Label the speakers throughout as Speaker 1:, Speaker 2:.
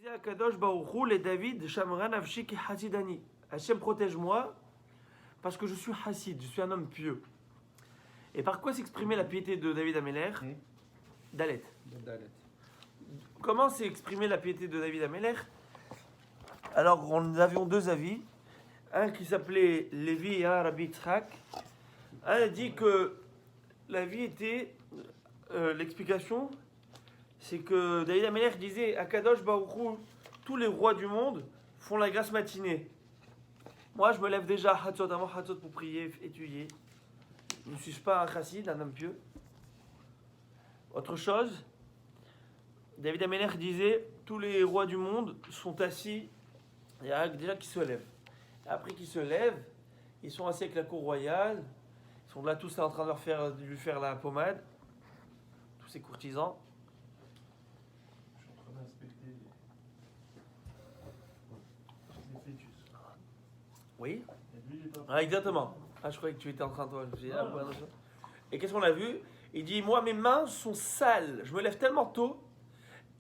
Speaker 1: disait à Kadosh Baruch Hu, et David, Shamran Avshik et Hasidani. Hachem, protège-moi parce que je suis Hasid, je suis un homme pieux. Et par quoi s'exprimait la piété de David Améler? Dalet. Comment s'est exprimée la piété de David Améler? Alors, nous avions deux avis. Un qui s'appelait Lévi et un Rabbi Yitzhak. Un a dit que la vie était. L'explication, c'est que David Améler disait à Kadosh Baruch Hu, tous les rois du monde font la grasse matinée. Moi, je me lève déjà Hatzot, avant Hatzot pour prier, étudier. Je ne suis pas un chassid, un homme pieux. Autre chose, David Améler disait tous les rois du monde sont assis, il y a déjà qui se lèvent. Après qu'ils se lèvent, ils sont assis avec la cour royale, ils sont là tous là en train de lui faire la pommade, tous ces courtisans.
Speaker 2: Je suis en train d'inspecter les fœtus.
Speaker 1: Oui.
Speaker 2: Et lui, il est pas...
Speaker 1: Ah, exactement. Ah, je croyais que tu étais en train de toi. Je me suis dit, ah, ouais, non, et qu'est-ce qu'on a vu? Il dit, moi, mes mains sont sales. Je me lève tellement tôt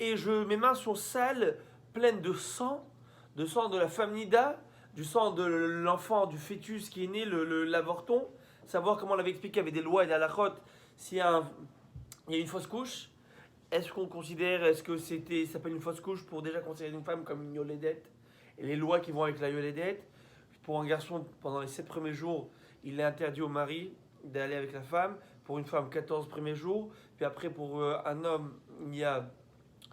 Speaker 1: et mes mains sont sales, pleines de sang de la femme Nida, du sang de l'enfant, du fœtus qui est né, l'avorton. Savoir comment on l'avait expliqué, il y avait des lois et des halakhot. S'il y a une fausse couche, est-ce qu'on considère, est-ce que ça s'appelle une fausse couche pour déjà considérer une femme comme une yoledette? Et les lois qui vont avec la yoledette. Pour un garçon, pendant les 7 premiers jours, il est interdit au mari d'aller avec la femme. Pour une femme, 14 premiers jours. Puis après, pour un homme, il y a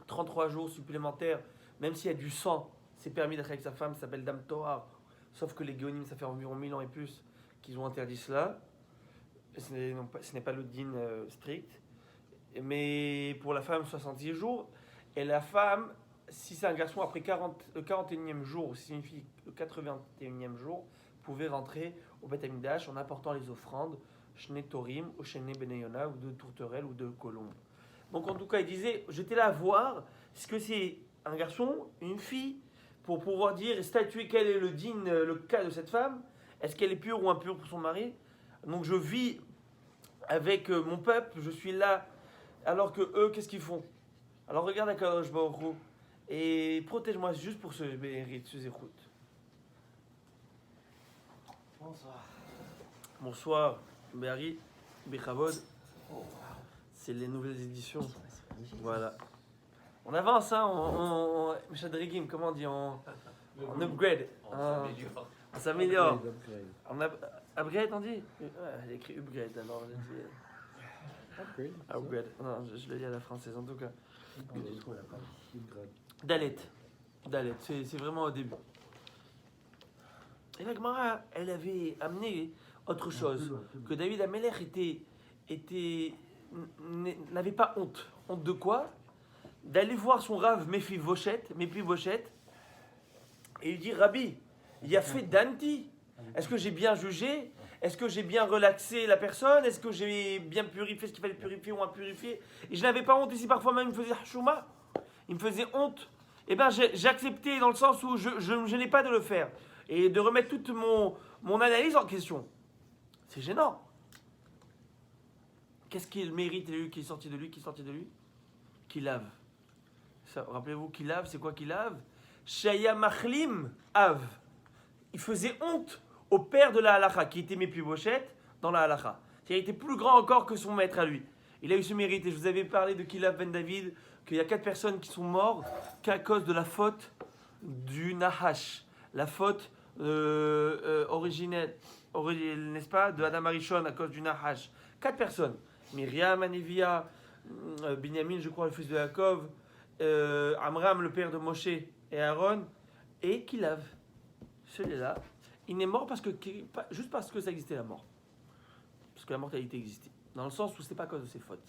Speaker 1: 33 jours supplémentaires. Même s'il y a du sang, c'est permis d'être avec sa femme, ça s'appelle Dam Tohar. Sauf que les Géonim, ça fait environ 1000 ans et plus qu'ils ont interdit cela. Ce n'est pas le din strict. Mais pour la femme, 66 jours. Et la femme, si c'est un garçon, après le 41e jour, signifie le 81e jour, pouvait rentrer au Beth Amikdash en apportant les offrandes, Shne Torim, ou Shne Benayona, ou de tourterelles, ou de colombes. Donc en tout cas, il disait, j'étais là à voir, est-ce que c'est un garçon, une fille, pour pouvoir dire et statuer quel est le din, le cas de cette femme, est-ce qu'elle est pure ou impure pour son mari? Donc je vis avec mon peuple, je suis là, alors que eux, qu'est-ce qu'ils font? Alors regarde Akadosh Baruch Hu, et protège-moi juste pour ce mérite, ce zérout.
Speaker 2: Bonsoir.
Speaker 1: Bonsoir, Béari, Bechavod. C'est les nouvelles éditions. Voilà. On avance, hein, on Meshadregim, comment on dit, on upgrade. On s'améliore. On upgrade, on dit? Ouais, j'ai écrit upgrade, alors j'ai dit... Upgrade. Non, je le dis à la française, en tout cas. Dalet. Dalet, c'est vraiment au début. Et la Gemara, elle avait amené autre chose. Que David Améler n'avait pas honte. Honte de quoi? D'aller voir son rave Mephibosheth, et lui dire, Rabbi, il y a fait Danti. Est-ce que j'ai bien jugé? Est-ce que j'ai bien relaxé la personne? Est-ce que j'ai bien purifié ce qu'il fallait purifier ou impurifier? Et je n'avais pas honte. Ici, parfois même, il me faisait chouma. Il me faisait honte. Eh bien, j'ai accepté dans le sens où je n'ai pas de le faire. Et de remettre toute mon analyse en question. C'est gênant. Qu'est-ce qu'il mérite, lui, qui est sorti de lui, Qui lave. Rappelez-vous, qui lave, c'est quoi qui lave? Shaya Machlim Av. Il faisait honte au père de la halakha, qui était Mephibosheth dans la halakha. Il était plus grand encore que son maître à lui. Il a eu ce mérite. Et je vous avais parlé de Kilav ben David, qu'il y a 4 personnes qui sont mortes qu'à cause de la faute du Nahash. La faute originelle, n'est-ce pas, de Adam Arishon à cause du Nahash. 4 personnes. Myriam, Anivia, Binyamin, je crois, le fils de Yaakov, Amram, le père de Moshe et Aaron, et Kilav. Celui-là, il n'est mort juste parce que ça existait la mort. Parce que la mortalité existait. Dans le sens où ce n'est pas à cause de ses fautes.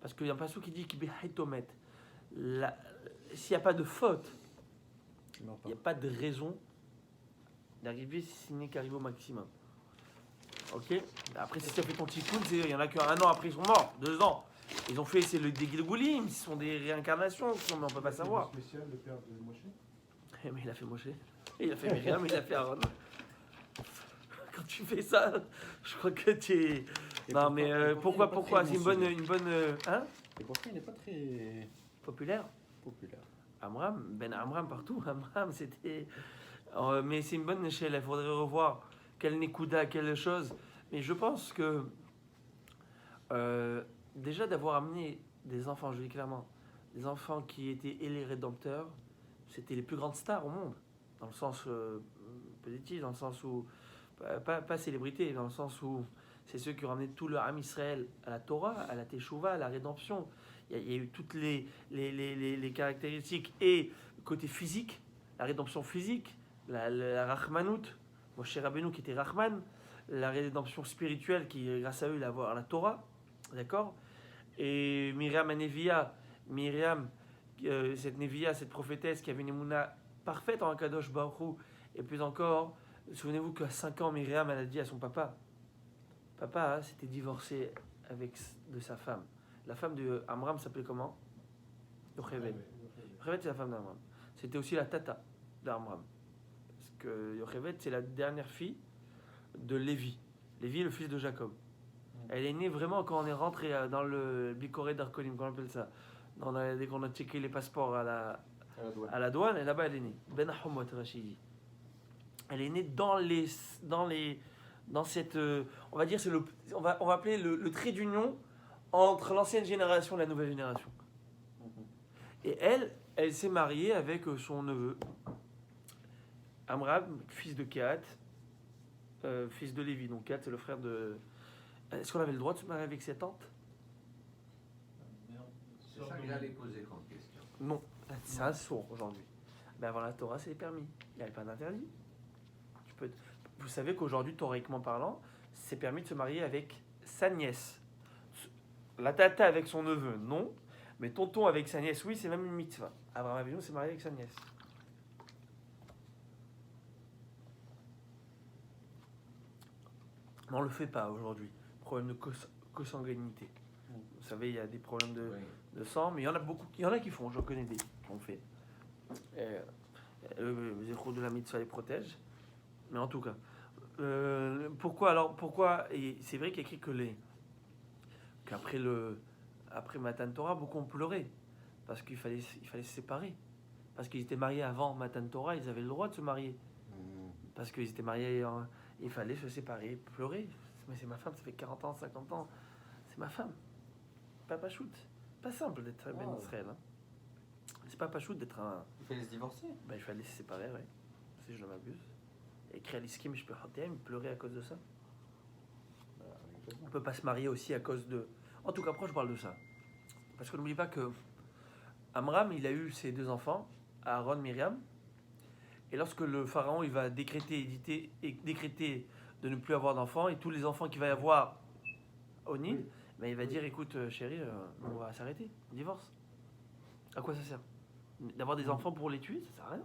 Speaker 1: Parce qu'il y a un passage qui dit qu'il s'il n'y a pas de faute, il n'y a pas de raison d'arriver si ce n'est qu'arriver au maximum. Ok? Après, si ça fait ton tikkun, il y en a qu'un an après ils sont morts, 2 ans. Ils ont fait, c'est des Gilgulim, ce sont des réincarnations, mais on ne peut pas savoir.
Speaker 2: Spécial, le père de Moshe.
Speaker 1: Mais il a fait Moshe, il a fait Myriam, il a fait Aaron. Quand tu fais ça, je crois que tu es... Non mais pourquoi? C'est une bonne hein?
Speaker 3: Et pourquoi il n'est pas très
Speaker 1: Populaire? Amram, Ben Amram partout. Amram, c'était. Mais c'est une bonne échelle. Il faudrait revoir quelle Nekuda, quelle chose. Mais je pense que déjà d'avoir amené des enfants, je le dis clairement, des enfants qui étaient et les rédempteurs, c'était les plus grandes stars au monde. Dans le sens positif, dans le sens où. Pas célébrité, dans le sens où c'est ceux qui ont ramené tout le Ham Israël à la Torah, à la Teshuvah, à la rédemption. Il y a eu toutes les caractéristiques et côté physique, la rédemption physique, la Rahmanout, Moshe Rabbeinu qui était Rahman, la rédemption spirituelle qui, grâce à eux, il a avoir la Torah, d'accord. Et Myriam Nevia, Myriam, cette Nevia, cette prophétesse qui avait une émouna parfaite en Akadosh Baruch Hu, et plus encore, souvenez-vous qu'à 5 ans, Myriam, elle a dit à son papa, papa s'était divorcé de sa femme. La femme de Amram s'appelait comment? Yocheved. Yocheved, c'est la femme d'Amram. C'était aussi la tata d'Amram. Parce que Yocheved, c'est la dernière fille de Lévi. Lévi est le fils de Jacob. Elle est née vraiment quand on est rentré dans le Bikoré d'Arkonim, qu'on appelle ça. Dès qu'on a checké les passeports à la douane, et là-bas elle est née. Ben Ahomot Rachidi. Elle est née dans cette, on va dire, on va appeler le trait d'union entre l'ancienne génération et la nouvelle génération. Et elle s'est mariée avec son neveu, Amram, fils de Kehat, fils de Lévi. Donc Kehat, c'est le frère de... Est-ce qu'on avait le droit de se marier avec ses tantes?
Speaker 3: C'est ça qu'il allait poser comme question.
Speaker 1: Non, c'est un sourd aujourd'hui. Mais avant la Torah, c'est permis. Il n'y avait pas d'interdit. Vous savez qu'aujourd'hui, théoriquement parlant, c'est permis de se marier avec sa nièce. La tata avec son neveu, non. Mais tonton avec sa nièce, oui, c'est même une mitzvah. Abraham Avinu s'est marié avec sa nièce. Mais on ne le fait pas aujourd'hui. Problème de consanguinité. Vous savez, il y a des problèmes de sang, mais il y en a beaucoup. Il y en a qui font, j'en connais des qui ont fait. Le zéro de la mitzvah les protège. Mais en tout cas, pourquoi et c'est vrai qu'il y a écrit qu'après Matan Torah, beaucoup ont pleuré parce qu'il fallait se séparer, parce qu'ils étaient mariés avant Matan Torah, ils avaient le droit de se marier, parce qu'ils étaient mariés, il fallait se séparer, pleurer. Mais c'est ma femme, ça fait 40 ans, 50 ans, c'est ma femme. Pas pachout, pas simple d'être Ben Israël. Hein. C'est pas pachout d'être un.
Speaker 4: Il fallait se divorcer.
Speaker 1: Ben, il fallait se séparer, ouais. Si je ne m'abuse. Écrire à l'iskim, je peux pleurer à cause de ça. On peut pas se marier aussi à cause de. En tout cas, pourquoi je parle de ça? Parce que n'oublie pas que Amram, il a eu ses 2 enfants, Aaron, Myriam. Et lorsque le pharaon il va décréter de ne plus avoir d'enfants, et tous les enfants qu'il va y avoir au Nil, ben, il va dire écoute, chérie, on va s'arrêter, on divorce. À quoi ça sert? D'avoir des enfants pour les tuer, ça sert à rien.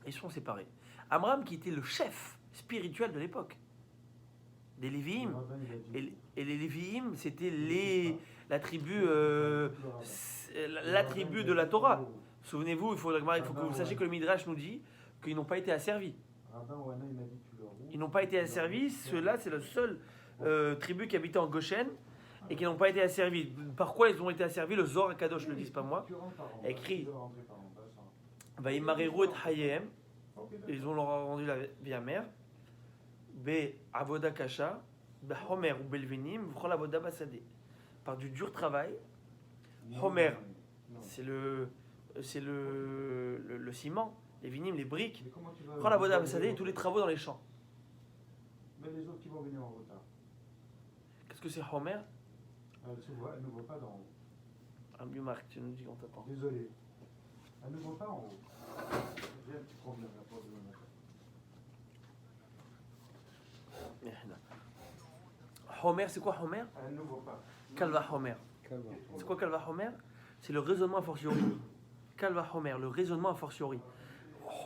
Speaker 1: Ils sont séparés. Amram, qui était le chef spirituel de l'époque, des Lévi'im, et les Lévi'im, c'était la tribu de la Torah. Souvenez-vous, il faut que vous sachiez que le Midrash nous dit qu'ils n'ont pas été asservis. Ils n'ont pas été asservis. Ceux-là, c'est la seule tribu qui habitait en Goshen et qui n'ont pas été asservis. Par quoi ils ont été asservis? Le Zohar Kadosh ne le dit pas moi. Écrit Vaïmareru et Hayem. Ils ont leur rendu la vie amère. Be Avoda Kasha, Be Homer ou Belvinim, Vrol Avoda Basadé. Par du dur travail. Homer, c'est le ciment, les vinyles, les briques. Vrol Avoda Basadé et tous les travaux dans les champs.
Speaker 2: Mais les autres qui vont venir en retard.
Speaker 1: Qu'est-ce que c'est Homer?
Speaker 2: Elle ne voit pas d'en haut.
Speaker 1: Un mieux Marc, tu nous dis qu'on t'attend.
Speaker 2: Désolé. Elle ne voit pas en haut. J'ai un petit problème là pour demain matin.
Speaker 1: Homer, c'est quoi Homer?
Speaker 2: Elle ne voit pas.
Speaker 1: Kalva Homer. C'est quoi Kalva Homer? C'est le raisonnement a fortiori. Kalva Homer, le raisonnement a fortiori.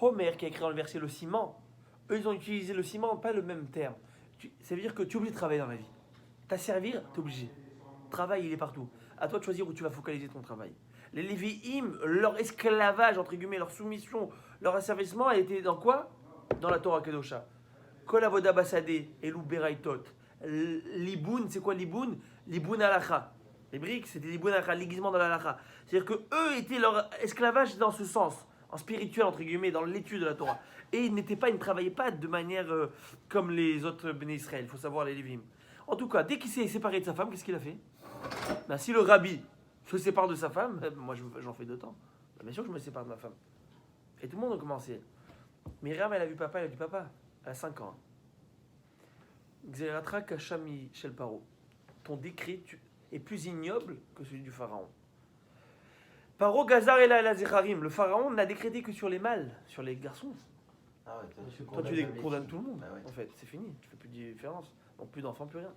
Speaker 1: Homer qui a écrit dans le verset le ciment, eux ils ont utilisé le ciment, pas le même terme. Ça veut dire que tu es obligé de travailler dans la vie. T'asservir, tu es obligé. Travail, il est partout. À toi de choisir où tu vas focaliser ton travail. Les Lévi'im, leur esclavage, entre guillemets, leur soumission, leur asservissement a été dans quoi? Dans la Torah Kedosha. Kol avoda basadé, elou beraitot. Liboun, c'est quoi liboun? Liboun alacha. Les briques, c'était des bonachas, l'aiguisement dans la halakha. C'est-à-dire que eux étaient leur esclavage dans ce sens, en spirituel, entre guillemets, dans l'étude de la Torah. Et ils ne travaillaient pas de manière comme les autres Béné Israël, il faut savoir les Lévim. En tout cas, dès qu'il s'est séparé de sa femme, qu'est-ce qu'il a fait? Ben, si le rabbi se sépare de sa femme, moi j'en fais 2 temps. Ben, bien sûr que je me sépare de ma femme. Et tout le monde a commencé. Myriam, elle a vu papa, elle a dit papa, elle a 5 ans. Xeratra Kachami Shel Paro. Ton décret est plus ignoble que celui du pharaon. Paro Gazar et la Zecharim. Le pharaon n'a décrété que sur les mâles, sur les garçons.
Speaker 3: Ah ouais,
Speaker 1: Toi, tu condamnes tout le monde.
Speaker 3: Ah ouais.
Speaker 1: En fait, c'est fini. Tu fais plus de différence. Donc, plus d'enfants, plus rien.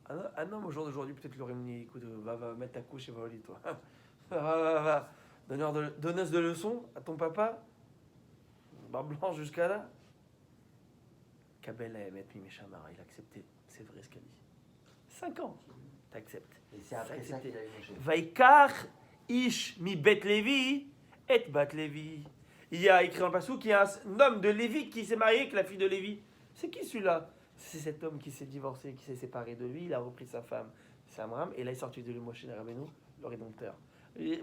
Speaker 1: Un homme au jour d'aujourd'hui, peut-être lui aurait dit écoute, va mettre ta couche et va au lit, toi. va. Donneuse de leçons à ton papa. Barbe blanche jusqu'à là. Kabel a émis Mimeshamara, il a accepté. C'est vrai ce qu'elle dit. 5 ans. T'acceptes.
Speaker 3: Et c'est après ça qu'il a eu Moshe.
Speaker 1: Vaikar ish mi bet Lévi et bat Lévi. Il y a écrit dans le passage qu'il y a un homme de Lévi qui s'est marié avec la fille de Lévi. C'est qui celui-là? C'est cet homme qui s'est divorcé, qui s'est séparé de lui. Il a repris sa femme, c'est Amram, et là il est sorti de lui, Moshe Rabbeinu, le Rédempteur.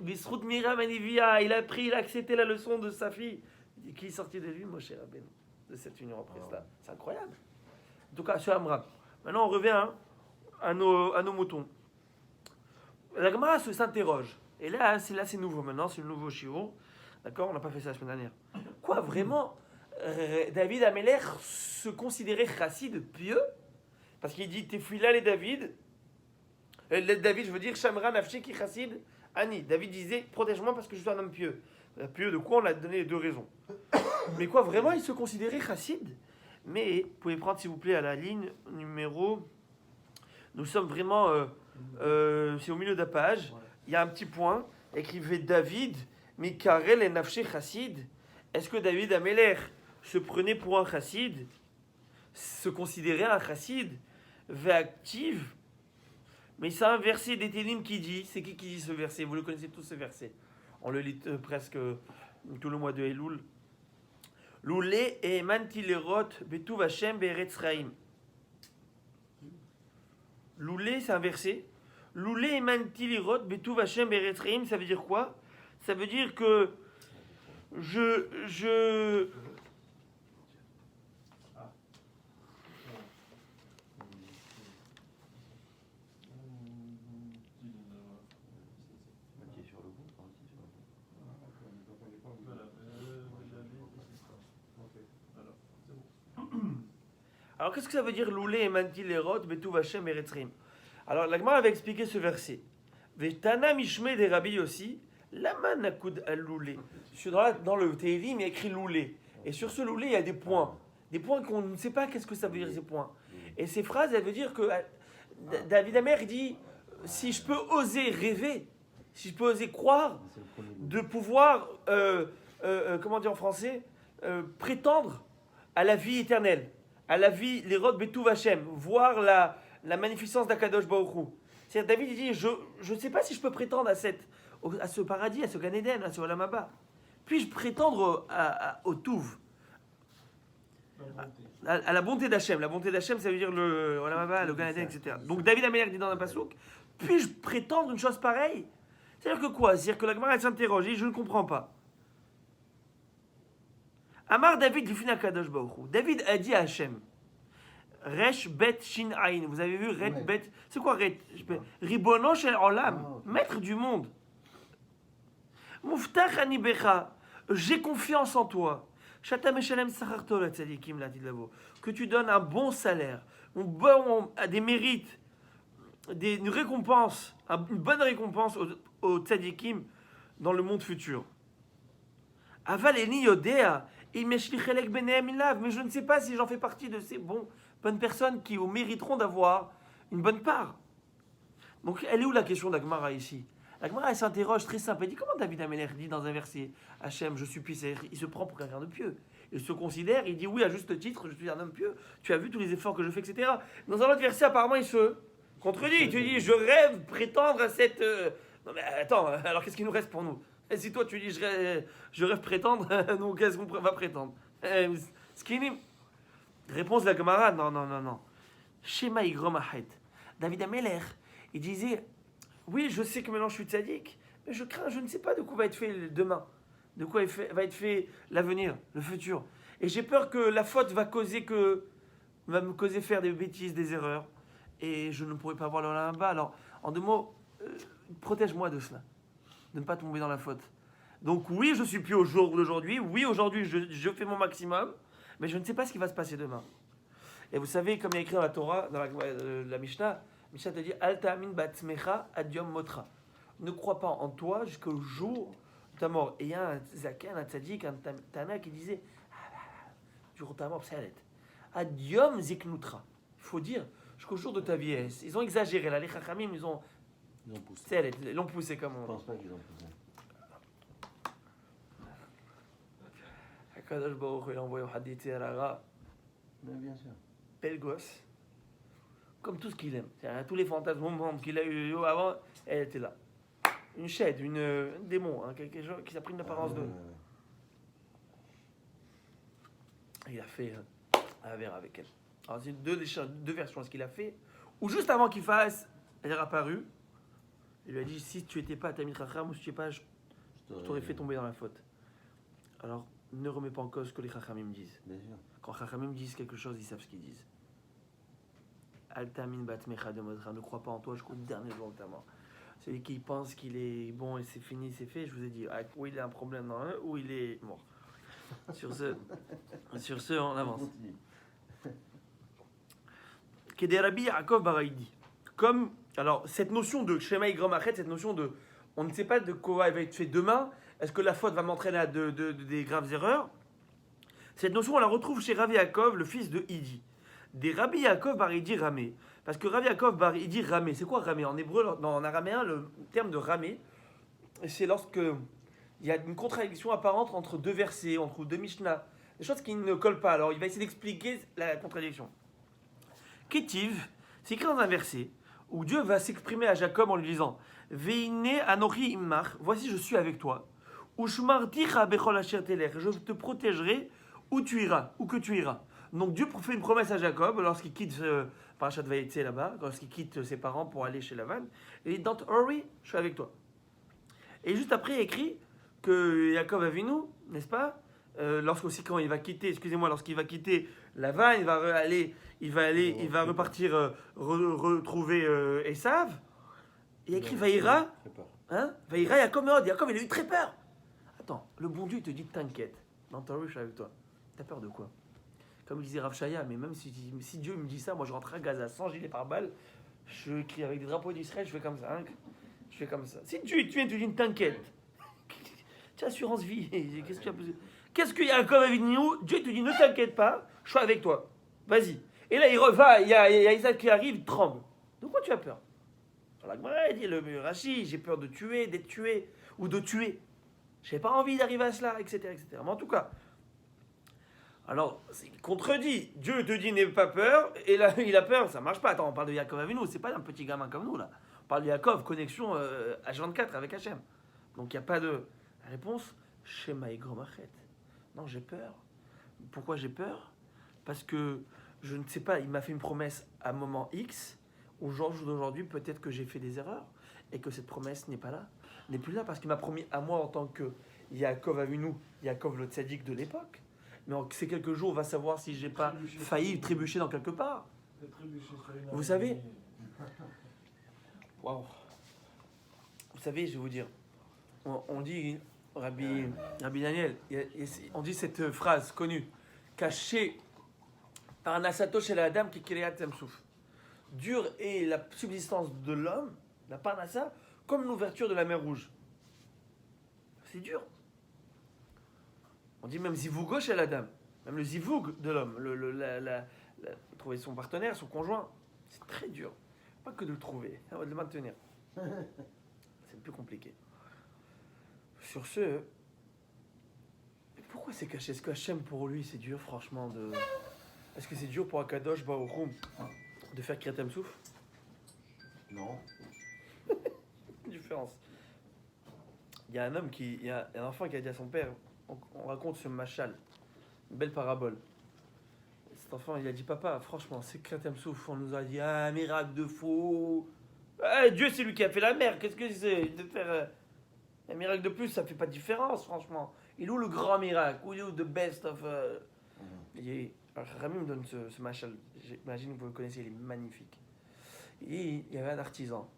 Speaker 1: Bisrout Miriam Anivia, il a accepté la leçon de sa fille, qui est sorti de lui, Moshe Rabbeinu, de cette union après cela. C'est incroyable. En tout cas, sur Amram. Maintenant on revient à nos moutons. La Gemara s'interroge. Et là, c'est nouveau maintenant, c'est le nouveau shiur. D'accord? On n'a pas fait ça la semaine dernière. Quoi, vraiment David Amelech se considérait chassid, pieux? Parce qu'il dit Tefila les David. David, je veux dire, Shamra Nafshi qui chassid, Ani. David disait protège-moi parce que je suis un homme pieux. Pieux de quoi? On a donné 2 raisons. Mais quoi, vraiment, il se considérait chassid? Mais, vous pouvez prendre s'il vous plaît à la ligne numéro. Nous sommes vraiment. C'est au milieu de la page. Il y a un petit point. Écrivez David, Mikarel et Nafshi chassid. Est-ce que David Amelech se prenait pour un chassid, se considérait un chassid, véactive? Mais c'est un verset d'Étélim qui dit, c'est qui dit ce verset? Vous le connaissez tous ce verset. On le lit presque tout le mois de Elul. Loulé et mantilerot betuv Hashem be'eretz chaim. Loulé, c'est un verset. Loulé et mantilerot betuv Hashem be'eretz chaim, ça veut dire quoi? Ça veut dire que je Alors, qu'est-ce que ça veut dire Loulé et Manti Lerot, Betuv Hashem Eretzrim? Alors, la Gemara avait expliqué ce verset. Vetana Mishme de Rabbi Yossi, Lama Nakud al Loulé. Dans le Télim, il y a écrit Loulé. Et sur ce Loulé, il y a des points. Des points qu'on ne sait pas qu'est-ce que ça veut dire, ces points. Et ces phrases, elles veulent dire que David Amer dit si je peux oser rêver, si je peux oser croire, de pouvoir, comment dire en français, prétendre à la vie éternelle. À la vie, les rods Betuv Hashem, voir la magnificence d'Akadosh Baruch Hu. C'est-à-dire, David il dit, je ne sais pas si je peux prétendre à ce paradis, à ce Gan Eden, à ce Olam Haba. Puis-je prétendre au Tuv, à la bonté d'Hachem. La bonté d'Hachem, ça veut dire le Olam Haba, le Gan Eden, etc. Donc David Amelech dit dans un pasouk, puis-je prétendre une chose pareille? C'est-à-dire que quoi? C'est-à-dire que la Gemara s'interroge, je ne comprends pas. Amar David Lifna Kadosh Baruch Hu. David a dit à Hachem, Resh Bet Shin Ain. Vous avez vu Ret Bet? C'est quoi Ret? Ribono Shel Olam, maître du monde. Muftach Ani Becha, j'ai confiance en toi. Shata Meshalem Sacharto la Tzadikim la Tidlavo. Que tu donnes un bon salaire, des mérites, une récompense, une bonne récompense aux Tzadikim dans le monde futur. Aval Eni Yodea. Mais je ne sais pas si j'en fais partie de ces bonnes personnes qui mériteront d'avoir une bonne part. Donc, elle est où la question d'Agmara ici? L'Agmara, elle s'interroge très simple. Elle dit comment David Amelech dit dans un verset Hachem, je suis pieux. Il se prend pour quelqu'un de pieux. Il se considère, il dit oui, à juste titre, je suis un homme pieux. Tu as vu tous les efforts que je fais, etc. Dans un autre verset, apparemment, il se contredit. Il te dit je rêve prétendre à cette. Non, mais attends, alors qu'est-ce qu'il nous reste pour nous? Et si toi tu dis je rêve prétendre, nous qu'est-ce qu'on va prétendre? Skinny. Réponse de la Gemara, non. Shema Igrom Achet. David Ameler, il disait, oui, je sais que maintenant je suis tzaddik, mais je crains, je ne sais pas de quoi va être fait demain, de quoi va être fait l'avenir, le futur. Et j'ai peur que la faute va me causer faire des bêtises, des erreurs, et je ne pourrai pas voir le là-bas. Alors, en deux mots, protège-moi de cela, de ne pas tomber dans la faute. Donc oui, je suis plus au jour d'aujourd'hui, oui, aujourd'hui je fais mon maximum, mais je ne sais pas ce qui va se passer demain. Et vous savez, comme il y a écrit dans la Torah, dans la Mishnah, Mishnah te dit Al ta'amin batzmecha ad yom motra. Ne crois pas en toi jusqu'au jour de ta mort. Et il y a un zaken, un tzaddik, un tana qui disait du jour de ta mort, c'est ad yom ziknutra. Il faut dire jusqu'au jour de ta vieillesse. Ils ont exagéré là, les chachamim, ils l'ont poussé comme
Speaker 3: Je
Speaker 1: on.
Speaker 3: pense pas qu'ils ont poussé.
Speaker 1: Akadosh Baruch Hu, il a envoyé au hadith et à Lara.
Speaker 3: Mais bien sûr.
Speaker 1: Bel gosse, comme tout ce qu'il aime. C'est-à-dire, tous les fantasmes qu'il a eu avant, elle était là. Une chaîne, un démon, hein, quelque chose qui a pris une apparence de. Il a fait un verre avec elle. Alors, c'est deux versions de ce qu'il a fait. Ou juste avant qu'il fasse, elle est apparue. Il lui a dit si tu n'étais pas à Tamit Racham ou si tu n'étais pas, je t'aurais fait tomber dans la faute. Alors, ne remets pas en cause ce que les Chachamim disent.
Speaker 3: Bien sûr.
Speaker 1: Quand Chachamim disent quelque chose, ils savent ce qu'ils disent. Altamin batmecha de modra, ne crois pas en toi jusqu'au dernier jour de ta mort. Celui qui pense qu'il est bon et c'est fini, c'est fait, je vous ai dit, ou il a un problème dans un, ou il est mort. Sur ce, on avance. Kede Rabbi Yaakov Baraidi. Comme, alors, cette notion de Shema Yigrom Achet, cette notion de, on ne sait pas de quoi va être fait demain, est-ce que la faute va m'entraîner à des graves erreurs? Cette notion, on la retrouve chez Rabbi Yaakov, le fils de Idi. Des Rabbi Yaakov bar Idi Ramé. Parce que Rabbi Yaakov bar Idi Ramé, c'est quoi Ramé? En hébreu, en araméen, le terme de Ramé, c'est lorsque il y a une contradiction apparente entre deux versets, entre deux Mishnah, des choses qui ne collent pas. Alors il va essayer d'expliquer la contradiction. Ketiv, c'est écrit dans un verset où Dieu va s'exprimer à Jacob en lui disant Veine anochi immach, voici je suis avec toi. Ushmarticha bechol asher teler, je te protégerai où tu iras, où que tu iras. Donc Dieu fait une promesse à Jacob lorsqu'il quitte Parashat Vayetze là-bas, lorsqu'il quitte ses parents pour aller chez Lavan. Il dit Don't hurry, je suis avec toi. Et juste après, il écrit que Jacob Avinu, n'est-ce pas, quand il va quitter, lorsqu'il va quitter Lavan, il va repartir retrouver Esav. Il écrit Vaïra, hein, Vaïra Jacob Meod. Jacob, il a eu très peur. Attends, le bon Dieu il te dit t'inquiète, Don't hurry, je suis avec toi. T'as peur de quoi? Comme disait Rav Shaya, mais même si Dieu me dit ça, moi je rentre à Gaza sans gilet pare-balles, je crie avec des drapeaux d'Israël, je fais comme ça. Hein, je fais comme ça. Si Dieu tu viens te dire t'inquiète, tu as assurance vie. Qu'est-ce qu'il y a comme avec nous? Dieu te dit ne t'inquiète pas, je suis avec toi. Vas-y. Et là il y a Isaac qui arrive, tremble. De quoi tu as peur? La Gemara dit le Rashi, j'ai peur de tuer, d'être tué ou de tuer. J'ai pas envie d'arriver à cela, etc., etc. Mais en tout cas. Alors, c'est contredit. Dieu te dit n'aie pas peur, et là, il a peur, ça marche pas. Attends, on parle de Yaakov Avinu, c'est pas un petit gamin comme nous, là. On parle de Yaakov, connexion H24 avec Hachem. Donc, il n'y a pas de réponse. Shema Yigrom Achet. Non, j'ai peur. Pourquoi j'ai peur? Parce que, je ne sais pas, il m'a fait une promesse à un moment X, au jour d'aujourd'hui, peut-être que j'ai fait des erreurs, et que cette promesse n'est pas là, n'est plus là, parce qu'il m'a promis à moi en tant que Yaakov Avinu, Yaakov le tzaddik de l'époque. Mais en ces quelques jours, on va savoir si j'ai pas failli trébucher dans quelque part. Vous savez, waouh. Vous savez, je vais vous dire, on dit, Rabbi Daniel, on dit cette phrase connue, cachée par Nasato chez la dame qui créa Temsouf. Dure est la subsistance de l'homme, la parnassa, comme l'ouverture de la mer Rouge. C'est dur. On dit même zivoug chez la dame, même le zivoug de l'homme, trouver son partenaire, son conjoint, c'est très dur. Pas que de le trouver, on va le maintenir. C'est plus compliqué. Sur ce, pourquoi c'est caché? Est-ce que Hachem pour lui c'est dur franchement de... Est-ce que c'est dur pour Akadosh Baruch Hu de faire Kriyat Souf?
Speaker 3: Non.
Speaker 1: Différence. Il y a un enfant qui a dit à son père, on raconte ce machal, une belle parabole. Cet enfant, il a dit, papa, franchement, c'est Kriyat Souf, on nous a dit, un miracle de fou. Ah, Dieu, c'est lui qui a fait la mer, qu'est-ce que c'est de faire un miracle de plus, ça fait pas de différence, franchement. Il est où le grand miracle? Où est où the best of... Rami me donne ce machal, j'imagine que vous le connaissez, il est magnifique. Et il y avait un artisan.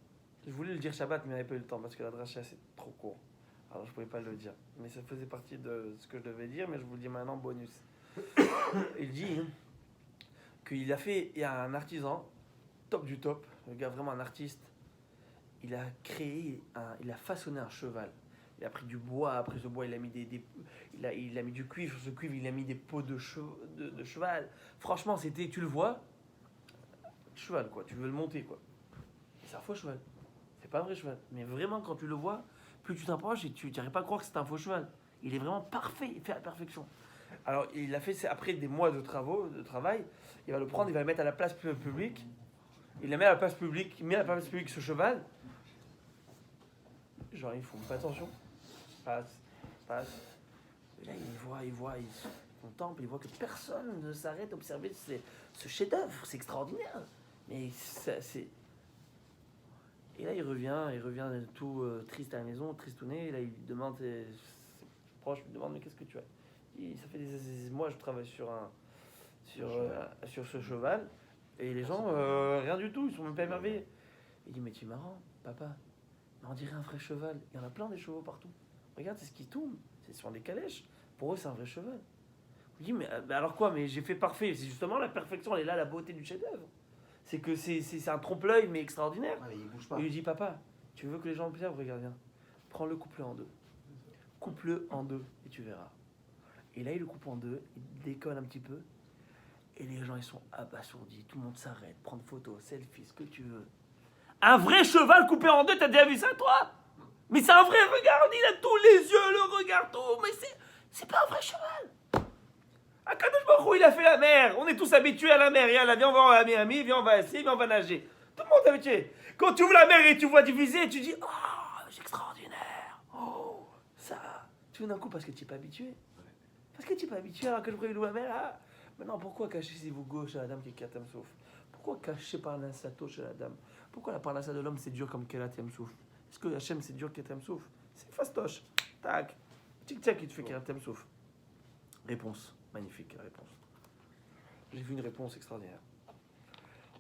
Speaker 1: Je voulais le dire Shabbat, mais il n'y avait pas eu le temps, parce que la dracha, c'est trop court. Alors je ne pouvais pas le dire. Mais ça faisait partie de ce que je devais dire, mais je vous le dis maintenant, bonus. Il dit qu'il a fait, il y a un artisan, top du top, le gars vraiment un artiste, il a créé, il a façonné un cheval. Il a pris du bois, après ce bois il a mis il a mis du cuivre, sur ce cuivre il a mis des peaux de cheval. Franchement c'était, tu le vois, cheval quoi, tu veux le monter quoi. C'est un faux cheval, c'est pas un vrai cheval. Mais vraiment quand tu le vois, plus tu t'approches et tu n'arrives pas à croire que c'est un faux cheval. Il est vraiment parfait, il fait à la perfection. Alors il a fait, après des mois de travail, il va le prendre, il va le mettre à la place publique. Il le met à la place publique, il met à la place publique ce cheval. Genre ils font pas attention. Passe. Et là il contemple, il voit que personne ne s'arrête d'observer ce chef-d'œuvre, c'est extraordinaire. Mais c'est... Et là il revient tout triste à la maison, tristouné. Et là il demande ses proches, lui demande mais qu'est-ce que tu as? Ça fait des mois je travaille sur ce cheval et les gens rien du tout, ils sont même pas émerveillés. Il dit mais tu es marrant, papa. Mais on dirait un vrai cheval. Il y en a plein des chevaux partout. Regarde, c'est ce qui tourne. C'est sur des calèches. Pour eux, c'est un vrai cheval. Il dit mais alors quoi? Mais j'ai fait parfait. C'est justement la perfection. Elle est là, la beauté du chef-d'œuvre. C'est que c'est un trompe-l'œil mais extraordinaire.
Speaker 3: Ouais, il bouge pas.
Speaker 1: Il lui dit papa, tu veux que les gens observent? Regarde bien. Prends-le, coupe-le en deux. Coupe-le en deux et tu verras. Et là, il le coupe en deux. Il décolle un petit peu. Et les gens, ils sont abasourdis. Tout le monde s'arrête. Prendre photo, selfie, ce que tu veux. Un vrai cheval coupé en deux, t'as déjà vu ça, toi? Mais c'est un vrai, regarde, il a tous les yeux, le regard, tout. Mais c'est pas un vrai cheval. Akadosh Baruch Hu, il a fait la mer. On est tous habitués à la mer. Yallah, viens, on va à Miami, viens, on va ici, viens, on va nager. Tout le monde est habitué. Quand tu ouvres la mer et tu vois diviser, tu dis, oh, c'est extraordinaire. Oh, ça. Tu veux d'un coup parce que tu n'es pas habitué. Parce que tu n'es pas habitué alors que je prévu la mer. Ah. Maintenant, pourquoi cacher ses gauche chez la dame qui est Kriyat Souf? Pourquoi cacher Parnassato chez la dame? Pourquoi la Parnassa de l'homme c'est dur comme Kriyat Souf? Est-ce que Hachem c'est dur Kriyat Souf? C'est fastoche. Tac. Tic-tac qui te fait Kriyat Souf. Réponse. Magnifique la réponse. J'ai vu une réponse extraordinaire.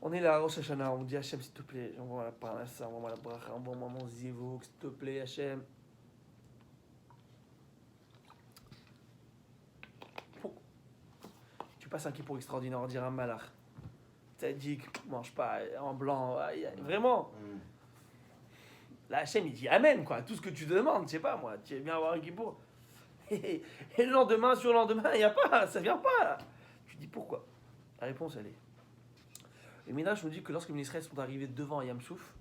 Speaker 1: On est là à Rosh Hashanah, on dit Hachem s'il te plaît, envoie la Parnassa, envoie la bracha, envoie-moi mon zivou, s'il te plaît Hachem. Tu passes un kippour extraordinaire, on dirait un malach. Tzadik, mange pas en blanc, vraiment. Là, Hachem, il dit Amen, quoi, tout ce que tu demandes, je sais pas, moi, tu viens avoir un kippour. Et le lendemain, sur le lendemain, il n'y a pas, ça vient pas. Tu dis pourquoi? La réponse, elle est. Le Midrash nous dit que lorsque les Israël sont arrivés devant Yam Souf,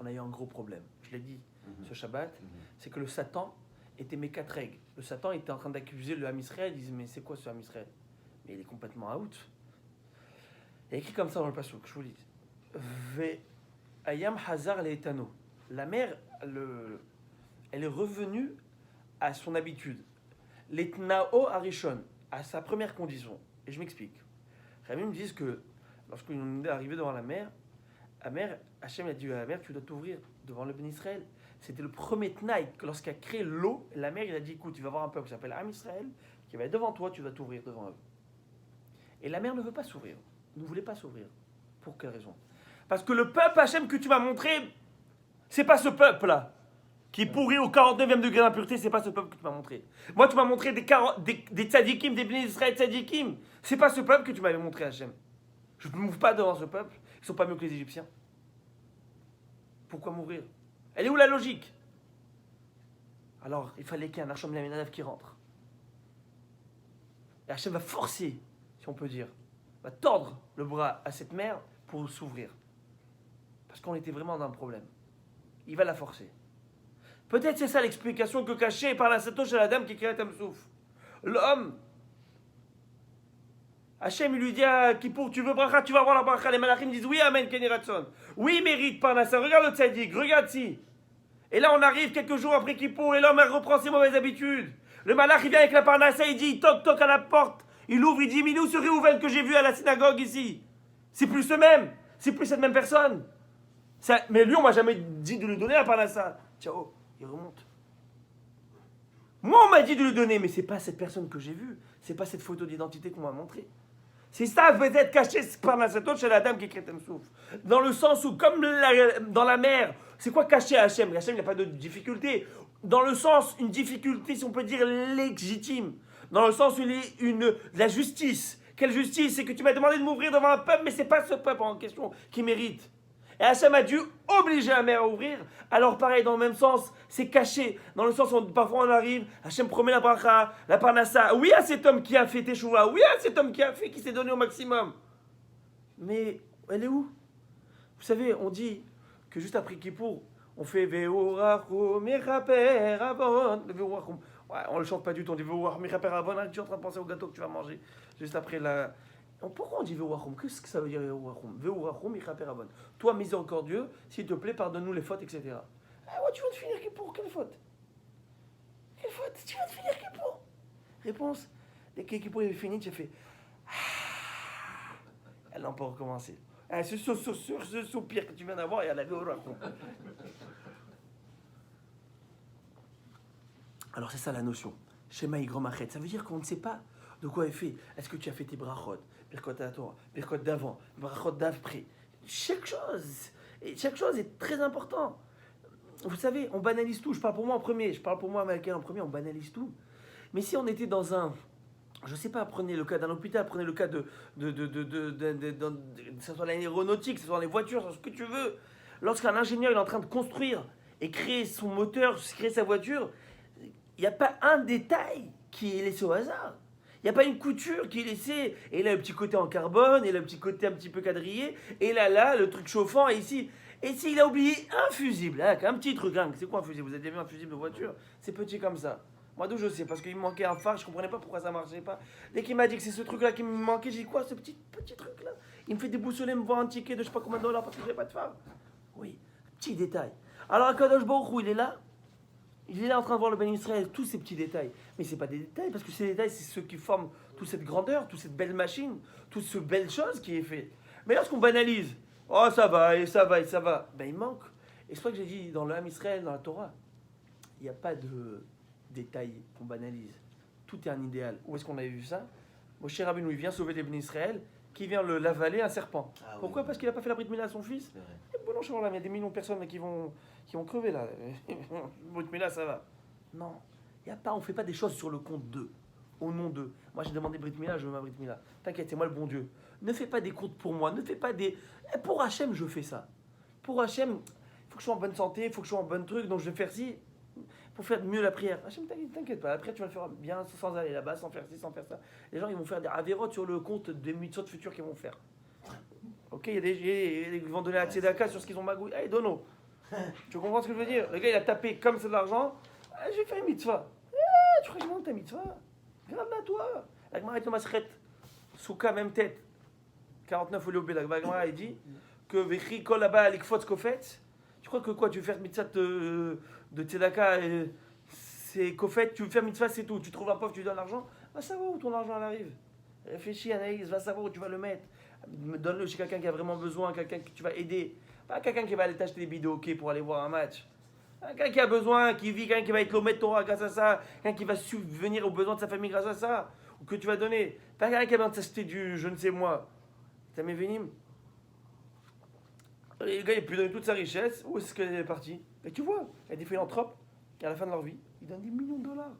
Speaker 1: on a eu un gros problème. Je l'ai dit ce Shabbat, c'est que le Satan était mécatreg. Le Satan était en train d'accuser le Ham Israël, il disait mais c'est quoi ce Ham Israël? Mais il est complètement out. Il y a écrit comme ça dans le passage, je vous lis. Ve Ayam Hazar Leetano. La mer, elle est revenue à son habitude. L'Etnao Arishon, à sa première condition. Et je m'explique. Rami me dit que lorsqu'on est arrivé devant la mer, Hachem a dit à la mer, tu dois t'ouvrir devant le Ben Israël. C'était le premier Tnaï, que lorsqu'il a créé l'eau, la mer, il a dit, écoute, tu vas voir un peuple qui s'appelle Am Israël, qui va être devant toi, tu dois t'ouvrir devant eux. Et la mer ne veut pas s'ouvrir, ne voulait pas s'ouvrir. Pour quelle raison? Parce que le peuple Hachem que tu m'as montré, c'est pas ce peuple-là. Qui est pourri au 49e degré d'impureté, c'est pas ce peuple que tu m'as montré. Moi, tu m'as montré des tzadikim, des bénis d'Israël tzadikim. C'est pas ce peuple que tu m'avais montré, Hachem. Je ne m'ouvre pas devant ce peuple. Ils sont pas mieux que les Égyptiens. Pourquoi m'ouvrir? Elle est où la logique? Alors, il fallait qu'il y ait un Hachem Laminadev qui rentre. Et Hachem va forcer, si on peut dire, va tordre le bras à cette mer pour s'ouvrir. Parce qu'on était vraiment dans un problème. Il va la forcer. Peut-être c'est ça l'explication que cachée par la Satosh à la dame qui est Kriyat Souf. L'homme, Hachem, il lui dit à Kippour, tu veux bracha, tu vas voir la bracha. Les malachim disent oui, amen, Kenny Ratson. Oui, mérite Parnassa. Regarde le tzaddik, regarde si. Et là, on arrive quelques jours après Kippour et l'homme reprend ses mauvaises habitudes. Le malach, il vient avec la Parnassa, il dit toc toc à la porte Il ouvre, il dit, mais il est où ce Réhouven que j'ai vu à la synagogue ici? C'est plus ce même. C'est plus cette même personne. Mais lui, on m'a jamais dit de lui donner la parnassa. Ciao, il remonte. Moi, on m'a dit de lui donner, mais c'est pas cette personne que j'ai vue. C'est pas cette photo d'identité qu'on m'a montrée. C'est ça, peut-être caché par la autre chez la dame qui est Kretem Souf. Dans le sens où, comme dans la mer, c'est quoi caché à Hachem? Hachem, il n'y a pas de difficulté. Dans le sens, une difficulté, si on peut dire, légitime. Dans le sens où il est la justice. Quelle justice? C'est que tu m'as demandé de m'ouvrir devant un peuple, mais c'est pas ce peuple en question qui mérite. Et Hachem a dû obliger la mer à ouvrir. Alors pareil, dans le même sens, c'est caché. Dans le sens où parfois on arrive, Hachem promet la bracha, la parnassa. Oui à cet homme qui a fait Teshuvah. Oui à cet homme qui s'est donné au maximum. Mais elle est où? Vous savez, on dit que juste après Kippour, on fait Ve'orachum Mechaper Avon. Ve'orachum. Ouais, on le chante pas du tout, on dit Ve'orachum Mechaper Avon. Tu es en train de penser au gâteau que tu vas manger. Juste après la... Pourquoi on dit Ve'orachum? Qu'est-ce que ça veut dire Ve'orachum? Ve'orachum Mechaper Avon. Toi, miséricordieux, s'il te plaît, pardonne-nous les fautes, etc. Ah ouais, tu vas te finir Kippour, quelle faute? Quelle faute? Tu vas te finir Kippour? Réponse, dès que Kippour est fini, tu as fait... Elle n'a pas recommencé. Ah, ce soupir que tu viens d'avoir, elle avait au racon. Alors c'est ça la notion. Shema Yigrom Achet. Ça veut dire qu'on ne sait pas de quoi elle fait. Est-ce que tu as fait tes brachot, Birkot à la Torah, Birkot d'avant, brachot d'après? Chaque chose est très important. Vous savez, on banalise tout. Je parle pour moi en premier. Je parle pour moi américain en premier. On banalise tout. Mais si on était dans un... Je sais pas, prenez le cas d'un hôpital, prenez le cas que ce soit l'aéronautique, que ce soit les voitures, ce que tu veux. Lorsqu'un ingénieur est en train de construire et créer son moteur, créer sa voiture, il n'y a pas un détail qui est laissé au hasard. Il n'y a pas une couture qui est laissée. Et là, le petit côté en carbone, et là, le petit côté un petit peu quadrillé, et là, le truc chauffant, et ici. Et s'il a oublié un fusible, là, un petit truc, hein, c'est quoi un fusible? Vous avez déjà vu un fusible de voiture? C'est petit comme ça. Moi, d'où je sais, parce qu'il me manquait un phare, je comprenais pas pourquoi ça marchait pas. Dès qu'il m'a dit que c'est ce truc-là qui me manquait, j'ai dit quoi, ce petit truc-là? Il me fait déboussoler, me vend un ticket de je sais pas combien de dollars parce que j'ai pas de phare. Oui, petit détail. Alors, Akadosh Baruch Hu, il est là en train de voir le Ben Israël, tous ces petits détails. Mais c'est pas des détails, parce que ces détails, c'est ceux qui forment toute cette grandeur, toute cette belle machine, toute cette belle chose qui est faite. Mais lorsqu'on banalise, oh ça va, et ça va, et ça va, ben il manque. Et c'est pour ça que j'ai dit, dans le Ham Israël, dans la Torah, il n'y a pas de détail qu'on banalise. Tout est un idéal. Où est-ce qu'on avait vu ça? Moshe Rabbeinu, il vient sauver les Ben Israël, qui vient l'avaler un serpent.
Speaker 3: Ah,
Speaker 1: pourquoi?
Speaker 3: oui.
Speaker 1: Parce qu'il n'a pas fait la Brit Mila à son fils. Et bon, non, il y a des millions de personnes là, qui vont crever là. Brit Mila, ça va. Non, il y a pas, on fait pas des choses sur le compte d'eux, au nom d'eux. Moi j'ai demandé Brit Mila, je veux ma Brit Mila. T'inquiète, c'est moi le bon Dieu. Ne fais pas des comptes pour moi, ne fais pas des... Pour Hachem, je fais ça. Pour Hachem, il faut que je sois en bonne santé, il faut que je sois en bon truc, donc je vais faire ci. Pour faire mieux la prière. Hachem, t'inquiète pas, après tu vas le faire bien sans aller là-bas, sans faire ci, sans faire ça. Les gens ils vont faire des avérotes sur le compte des mitzvot futurs qu'ils vont faire. Ok, il y a des ils vont donner la tzedaka sur ce qu'ils ont magouillé. Allez, dono. Tu comprends ce que je veux dire? Le gars il a tapé comme c'est de l'argent. Ah, je vais faire une mitzvah. Tu crois que je demande ta mitzvah? Regarde-la toi. La Gemara est Masret. Souka, même tête. 49 au lieu la Gemara il dit que Vechri kol là-bas alikfot kofet. Tu crois que quoi? Tu veux faire mitzvah de tzedaka, c'est kofet, tu veux faire mitzvah, c'est tout. Tu trouves un pauvre, tu lui donnes l'argent. Va savoir où ton argent arrive. Réfléchis, analyse, va savoir où tu vas le mettre. Donne-le chez quelqu'un qui a vraiment besoin, quelqu'un que tu vas aider. Pas quelqu'un qui va aller t'acheter des billes de hockey pour aller voir un match. Quelqu'un qui a besoin, qui vit, quelqu'un qui va être l'Omet Torah grâce à ça, quelqu'un qui va subvenir aux besoins de sa famille grâce à ça, ou que tu vas donner. Pas quelqu'un qui a besoin de s'acheter du je ne sais moi. Ça m'est venu. Le gars, il peut donner toute sa richesse. Où est-ce qu'elle est partie? Et tu vois, il y a des philanthropes qui, à la fin de leur vie, ils donnent des millions de dollars.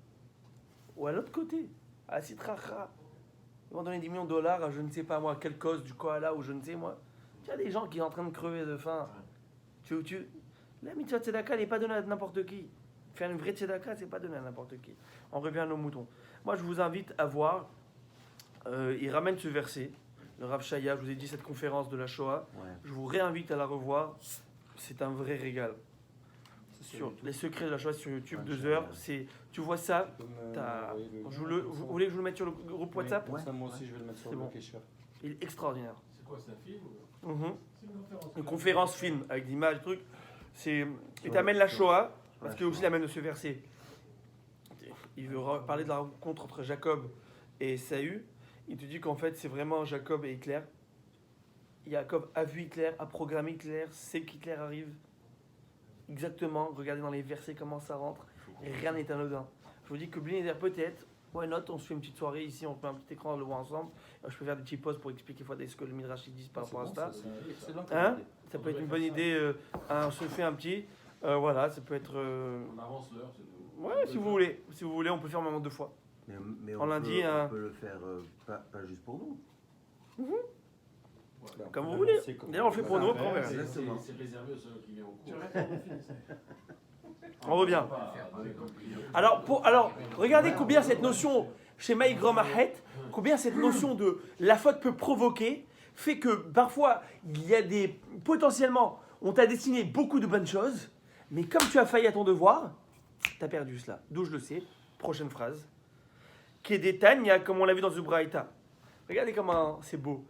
Speaker 1: Ou à l'autre côté, à la Citracha. Ils vont donner des millions de dollars à je ne sais pas moi, quelle cause, du koala ou je ne sais moi. Il y a des gens qui sont en train de crever de faim. La mitzvah tzedaka, elle n'est pas donnée à n'importe qui. Faire une vraie tzedaka, c'est pas donné à n'importe qui. On revient à nos moutons. Moi, je vous invite à voir. Il ramène ce verset. Le Rav Shaya, je vous ai dit cette conférence de la Shoah.
Speaker 3: Ouais.
Speaker 1: Je vous réinvite à la revoir. C'est un vrai régal. Sur les secrets de la Shoah sur YouTube,
Speaker 3: Ouais,
Speaker 1: 2 heures. Tu vois ça. Vous voulez que je vous le mette sur le groupe WhatsApp?
Speaker 2: Oui, ça, moi aussi, je vais le mettre sur
Speaker 1: C'est
Speaker 2: le
Speaker 1: bon.
Speaker 2: Kesher.
Speaker 1: Il est extraordinaire.
Speaker 4: C'est quoi, c'est un film ou... C'est une conférence.
Speaker 1: Une conférence film avec des images, trucs. Il t'amène la Shoah, parce qu'il aussi il amène ce verset. Il veut parler de la rencontre entre Jacob et Saül. Il te dit qu'en fait, c'est vraiment Jacob et Hitler. Jacob a vu Hitler, a programmé Hitler, sait qu'Hitler arrive. Exactement, regardez dans les versets comment ça rentre. Rien n'est anodin. Je vous dis que Blinéder, peut-être, why not, on se fait une petite soirée ici, on fait un petit écran, on le voit ensemble. Je peux faire des petits pauses pour expliquer fois ce que le Midrash disent par rapport à ça.
Speaker 3: Excellent.
Speaker 1: Hein? Ça peut être une bonne idée. On se fait un petit. Voilà, ça peut être.
Speaker 4: On avance l'heure, c'est tout.
Speaker 1: Ouais, si vous voulez. Si vous voulez, on peut faire même 2 fois.
Speaker 3: Mais
Speaker 1: On l'a
Speaker 3: peut,
Speaker 1: dit,
Speaker 3: on peut le faire pas juste pour nous.
Speaker 4: Ouais.
Speaker 1: Comme vous voulez. D'ailleurs, on le fait pour nous, après on verra.
Speaker 4: C'est
Speaker 3: Exactement.
Speaker 4: réservé à ceux qui viennent au cours.
Speaker 1: On revient.
Speaker 4: Pas donner comme client.
Speaker 1: Alors, regardez combien cette notion, chez Maïgrom Ahet, combien cette notion de la faute peut provoquer, fait que parfois, il y a des. Potentiellement, on t'a destiné beaucoup de bonnes choses, mais comme tu as failli à ton devoir, t'as perdu cela. D'où je le sais. Prochaine phrase. Kedetania, comme on l'a vu dans Zubraïta. Regardez comment c'est beau.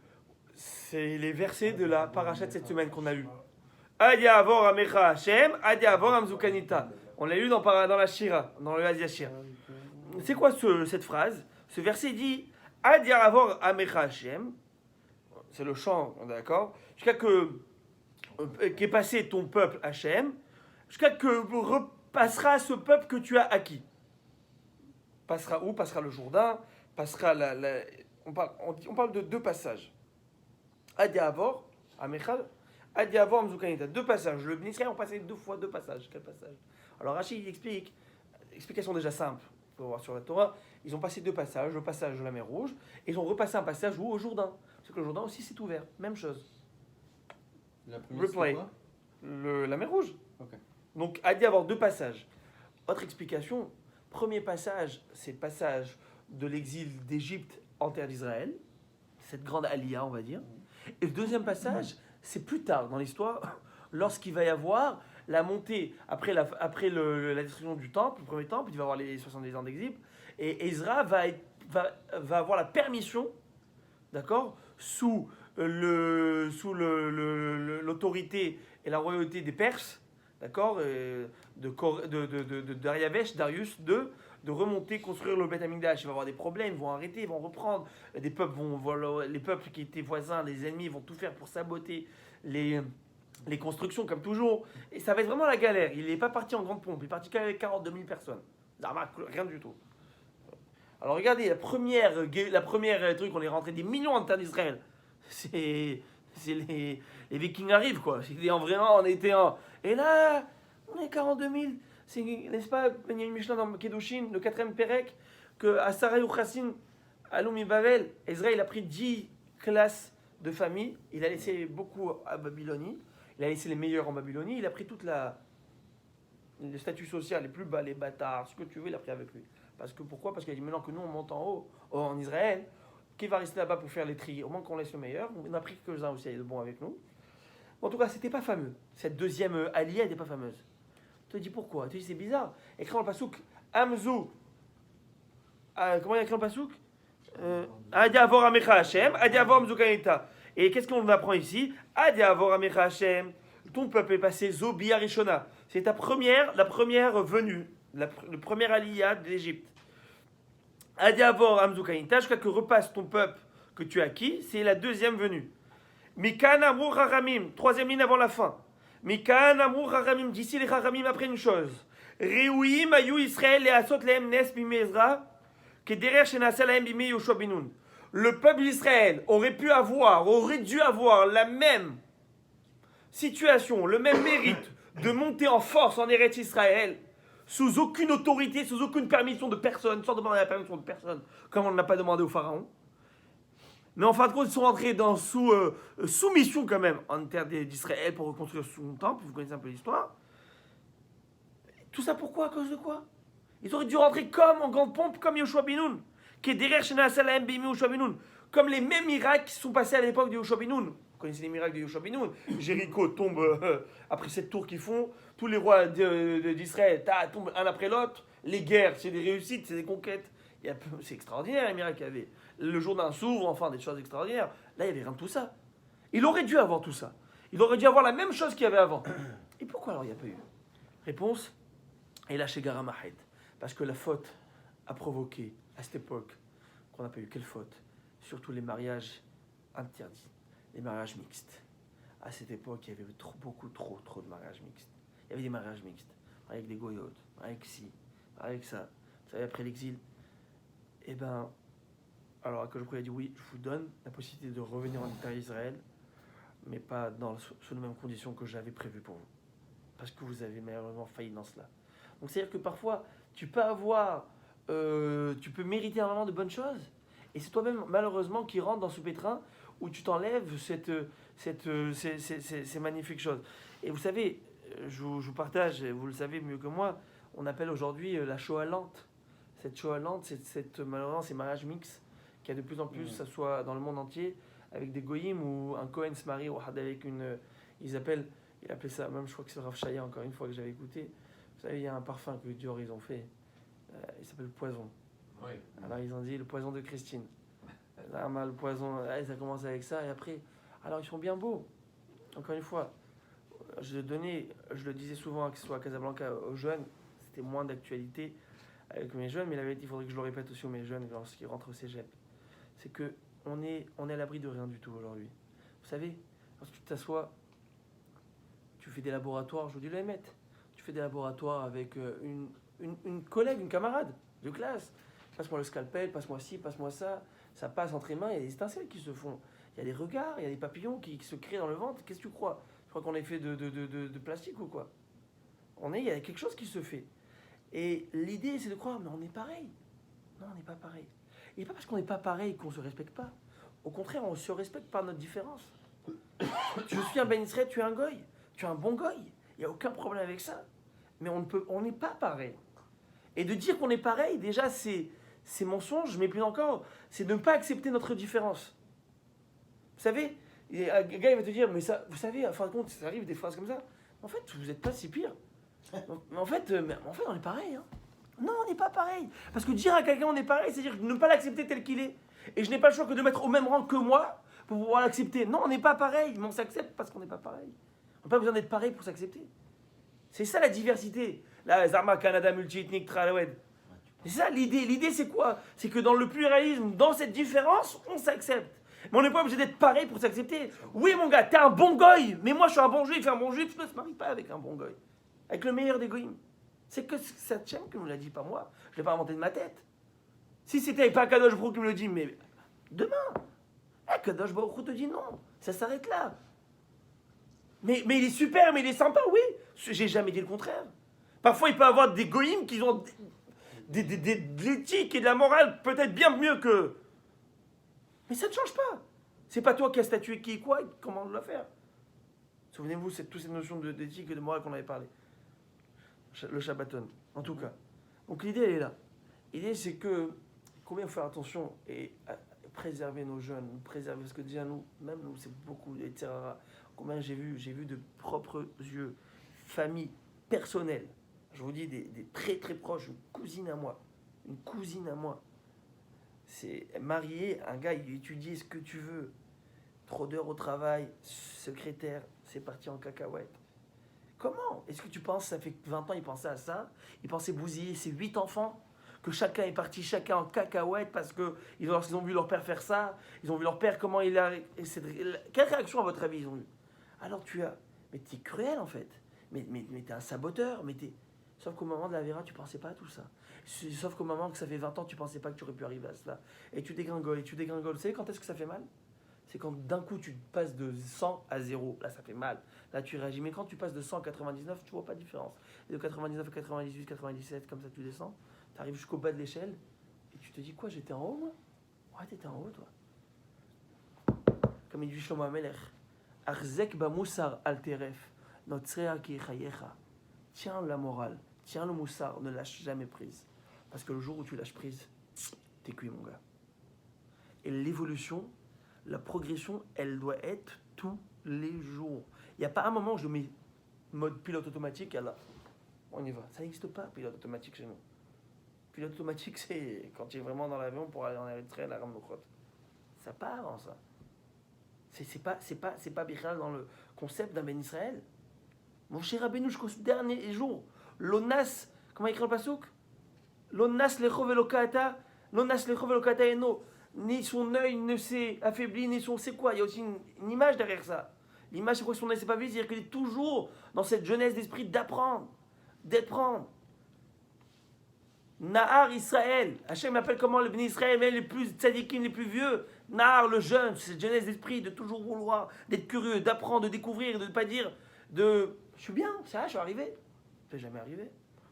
Speaker 1: C'est les versets de la paracha de cette semaine qu'on a eu. Adi avor amecha Hashem, adi avor amzukanita. On l'a lu dans la Shira, dans le Asia Shir. C'est quoi cette phrase? Ce verset dit Adi avor amecha Hashem. C'est le chant, d'accord? Jusqu'à qu'est passé ton peuple Hashem, jusqu'à que repassera ce peuple que tu as acquis. Passera où? Passera le Jourdain, passera on parle de 2 passages. Adi avor amecha Adi avor amzukanita. 2 passages. Le Bnei Israël ont passé 2 fois 2 passages. Quel passage? Alors Rachid il explique, explication déjà simple, il faut voir sur la Torah, ils ont passé 2 passages, le passage de la mer Rouge, et ils ont repassé un passage où? Au Jourdain. Parce que le Jourdain aussi c'est ouvert, même chose.
Speaker 3: La première,
Speaker 1: Replay.
Speaker 3: quoi?
Speaker 1: La mer Rouge.
Speaker 3: Ok.
Speaker 1: Donc a dit avoir 2 passages. Autre explication, premier passage, c'est le passage de l'exil d'Égypte en terre d'Israël, cette grande aliyah on va dire. Et le deuxième passage, c'est plus tard dans l'histoire, lorsqu'il va y avoir la montée, après la destruction du temple, le premier temple, il va y avoir les 70 ans d'exil, et Ezra va avoir la permission, d'accord, sous l'autorité et la royauté des Perses, d'accord, Darius II, de remonter, construire le Beth Amikdash. Il va y avoir des problèmes, ils vont arrêter, ils vont reprendre. Les peuples qui étaient voisins, les ennemis, vont tout faire pour saboter les constructions, comme toujours. Et ça va être vraiment la galère. Il n'est pas parti en grande pompe, il est parti qu'avec 42 000 personnes. Rien du tout. Alors regardez, la première truc, on est rentré des millions en terre d'Israël. C'est les Vikings arrivent, quoi. En vrai, on était en. Et là, on est 42 000. C'est, n'est-ce pas, Benjamin Michelin dans Kedushin, le 4e Pérec, que à Sarah Chassin, à Loumi Bavel, Ezra, il a pris 10 classes de famille. Il a laissé beaucoup à Babylonie. Il a laissé les meilleurs en Babylonie. Il a pris toute le statut social, les plus bas, les bâtards, ce que tu veux, il a pris avec lui. Pourquoi? Parce qu'il a dit maintenant que nous, on monte en haut, en Israël, qui va rester là-bas pour faire les tris? Au moins qu'on laisse le meilleur. On a pris quelques-uns aussi de bons avec nous. En tout cas, c'était pas fameux. Cette deuxième alliée n'était pas fameuse. Tu te dis pourquoi? Tu te dis c'est bizarre. Écrit dans le pasouk, Amzou. Comment il y a écrit dans le pasouk? Adi avor amecha Hashem, adi avor amzukanita. Et qu'est-ce qu'on apprend ici? Adi avor amecha Hashem. Ton peuple est passé Zobi Arishona. C'est la première venue, le premier aliyah d'Égypte. Adi avor amzukanita, jusqu'à que repasse ton peuple que tu as acquis, c'est la deuxième venue. Mikan amrou haramim, 3e ligne avant la fin. Mikan amrou haramim, d'ici les haramim après une chose. Réouim ayu Israël et asot lehem nes bimei Ezra, que derrière shenasa lehem bimei Yoshua ben Nun. Le peuple d'Israël aurait dû avoir la même situation, le même mérite de monter en force en Eretz Israël, sous aucune autorité, sous aucune permission de personne, sans demander la permission de personne, comme on ne l'a pas demandé au pharaon. Mais en fin de compte, ils sont rentrés dans soumission quand même en terre d'Israël pour reconstruire son temple. Vous connaissez un peu l'histoire. Tout ça pourquoi? À cause de quoi? Ils auraient dû rentrer comme en grande pompe, comme Yoshua ben Nun, qui est derrière Shena Salahem Bimi Yoshua ben Nun, comme les mêmes miracles qui sont passés à l'époque de Yoshua ben Nun. Vous connaissez les miracles de Yoshua ben Nun? Jéricho tombe après cette tour qu'ils font. Tous les rois d'Israël tombent un après l'autre. Les guerres, c'est des réussites, c'est des conquêtes. C'est extraordinaire les miracles qu'il y avait. Le Jourdain s'ouvre, enfin des choses extraordinaires. Là, il n'y avait rien de tout ça. Il aurait dû avoir tout ça. Il aurait dû avoir la même chose qu'il y avait avant. Et pourquoi alors il n'y a pas eu? Réponse, et là chez Garamahed. Parce que la faute a provoqué, à cette époque, qu'on n'a pas eu. Quelle faute? surtout les mariages interdits, les mariages mixtes. À cette époque, il y avait beaucoup trop de mariages mixtes. Il y avait des mariages mixtes, avec des goyotes, avec ci, avec ça. Vous savez, après l'exil, eh ben, alors Akadosh Baruch Hu a dit oui, je vous donne la possibilité de revenir en terre d'Israël, mais pas sous les mêmes conditions que j'avais prévues pour vous. Parce que vous avez malheureusement failli dans cela. Donc c'est-à-dire que parfois, tu peux mériter un moment de bonnes choses, et c'est toi-même malheureusement qui rentre dans ce pétrin où tu t'enlèves ces magnifiques choses. Et vous savez, je vous partage, vous le savez mieux que moi, on appelle aujourd'hui la Shoah lente. Cette Shoah lente, malheureusement ces mariages mixtes qu'il y a de plus en plus, que ce soit dans le monde entier, avec des goyim où un Cohen se marie avec une... il appelait ça, même je crois que c'est le Rav Shaya, encore une fois que j'avais écouté. Vous savez, il y a un parfum que Dior ils ont fait, il s'appelle Poison.
Speaker 4: Oui.
Speaker 1: Alors ils ont dit le poison de Christine. Le poison, ça commence avec ça, et après, alors ils sont bien beaux. Encore une fois, je le disais souvent, que ce soit à Casablanca aux jeunes, c'était moins d'actualité avec mes jeunes, mais la vérité, il faudrait que je le répète aussi aux mes jeunes lorsqu'ils rentrent au cégep. C'est que on est à l'abri de rien du tout aujourd'hui. Vous savez, lorsque tu t'assois, tu fais des laboratoires, je vous dis le mettre. Tu fais des laboratoires avec une collègue, une camarade de classe. Passe-moi le scalpel, passe-moi ci, passe-moi ça. Ça passe entre les mains, il y a des étincelles qui se font. Il y a des regards, il y a des papillons qui se créent dans le ventre. Qu'est-ce que tu crois? Tu crois qu'on est fait de plastique ou quoi? Il y a quelque chose qui se fait. Et l'idée, c'est de croire, mais on est pareil. Non, on n'est pas pareil. Et pas parce qu'on n'est pas pareil qu'on ne se respecte pas. Au contraire, on se respecte par notre différence. Je suis un Ben Israël, tu es un goy. Tu es un bon goy. Il n'y a aucun problème avec ça. Mais on n'est pas pareil. Et de dire qu'on est pareil, déjà, c'est mensonge, mais plus encore, c'est de ne pas accepter notre différence. Vous savez, un gars, il va te dire, mais ça, vous savez, à fin de compte, ça arrive des phrases comme ça. En fait, vous n'êtes pas si pire. Mais en fait, on est pareil. Hein. Non, on n'est pas pareil. Parce que dire à quelqu'un on est pareil, c'est-à-dire ne pas l'accepter tel qu'il est. Et je n'ai pas le choix que de mettre au même rang que moi pour pouvoir l'accepter. Non, on n'est pas pareil, mais on s'accepte parce qu'on n'est pas pareil. On n'a pas besoin d'être pareil pour s'accepter. C'est ça la diversité. La Zama Canada multi-ethnique Tralawed. C'est ça l'idée. L'idée, c'est quoi? C'est que dans le pluralisme, dans cette différence, on s'accepte. Mais on n'est pas obligé d'être pareil pour s'accepter. Oui, mon gars, t'es un bon goy, mais moi, je suis un bon juif. Un bon juif ne se marie pas avec un bon goy. Avec le meilleur des goyim. C'est que c'est Hachem qui nous l'a dit, pas moi. Je ne l'ai pas inventé de ma tête. Si c'était pas Kadosh Baruch Hu qui me le dit, mais demain, Kadosh Baruch Hu te dit non. Ça s'arrête là. Mais il est super, mais il est sympa, oui. J'ai jamais dit le contraire. Parfois, il peut y avoir des goyim qui ont de l'éthique et de la morale peut-être bien mieux que... Mais ça ne change pas. C'est pas toi qui as statué qui est quoi et comment on doit faire. Souvenez-vous, c'est toute cette notion d'éthique et de morale qu'on avait parlé. Le Shabbaton, en tout cas. Donc l'idée, elle est là. L'idée, c'est que combien faut faire attention et préserver nos jeunes, préserver, parce que déjà nous, même nous, c'est beaucoup, etc. Combien j'ai vu de propres yeux, famille personnelle, je vous dis des très très proches, une cousine à moi, c'est marié, un gars, il étudie ce que tu veux, trop d'heures au travail, secrétaire, c'est parti en cacahuète. Comment? Est-ce que tu penses, ça fait 20 ans, il pensait à ça? Il pensait bousiller ses 8 enfants? Que chacun est parti, chacun en cacahuète parce qu'ils ont vu leur père faire ça, ils ont vu leur père, comment il a... Quelle réaction, à votre avis, ils ont eu? Alors mais t'es cruel, en fait. Mais t'es un saboteur, Sauf qu'au moment de la Vera, tu pensais pas à tout ça. Sauf qu'au moment que ça fait 20 ans, tu pensais pas que tu aurais pu arriver à cela. Et tu dégringoles. Vous savez quand est-ce que ça fait mal? C'est quand d'un coup tu passes de 100 à 0. Là, ça fait mal. Là, tu réagis. Mais quand tu passes de 100 à 99, tu vois pas de différence. Et de 99 à 98, 97, comme ça, tu descends. Tu arrives jusqu'au bas de l'échelle. Et tu te dis quoi? J'étais en haut, moi? Ouais, t'étais en haut, toi. Comme il dit Shlomo HaMelech. Arzek ba moussar alteref. Notzrea ki chayecha. Tiens la morale. Tiens le moussard. Ne lâche jamais prise. Parce que le jour où tu lâches prise, t'es cuit, mon gars. Et l'évolution, la progression, elle doit être tous les jours. Il n'y a pas un moment où je mets mode pilote automatique, et là, on y va. Ça n'existe pas, pilote automatique chez nous. Pilote automatique, c'est quand tu es vraiment dans l'avion pour aller en Érythrée, la Ramnochot. Ça part avant ça. C'est pas Bichal dans le concept d'un Ben Israël. Mon cher Rabbeinu, jusqu'au dernier jour, l'onas, comment écrit le pasouk? L'onas lecho velokata, l'onas lecho velokata eno. ni son œil ne s'est affaibli, ni son... C'est quoi? Il y a aussi une image derrière ça. L'image, c'est quoi? Son œil s'est pas affaibli, c'est-à-dire qu'il est toujours dans cette jeunesse d'esprit d'apprendre, d'apprendre. Nahar Israël. Hachem appelle comment le béni Israël, même les plus tzadikim, les plus vieux. Nahar, le jeune, cette jeunesse d'esprit, de toujours vouloir, d'être curieux, d'apprendre, de découvrir, de ne pas dire de je suis bien, ça, je suis arrivé. Je vais jamais arriver.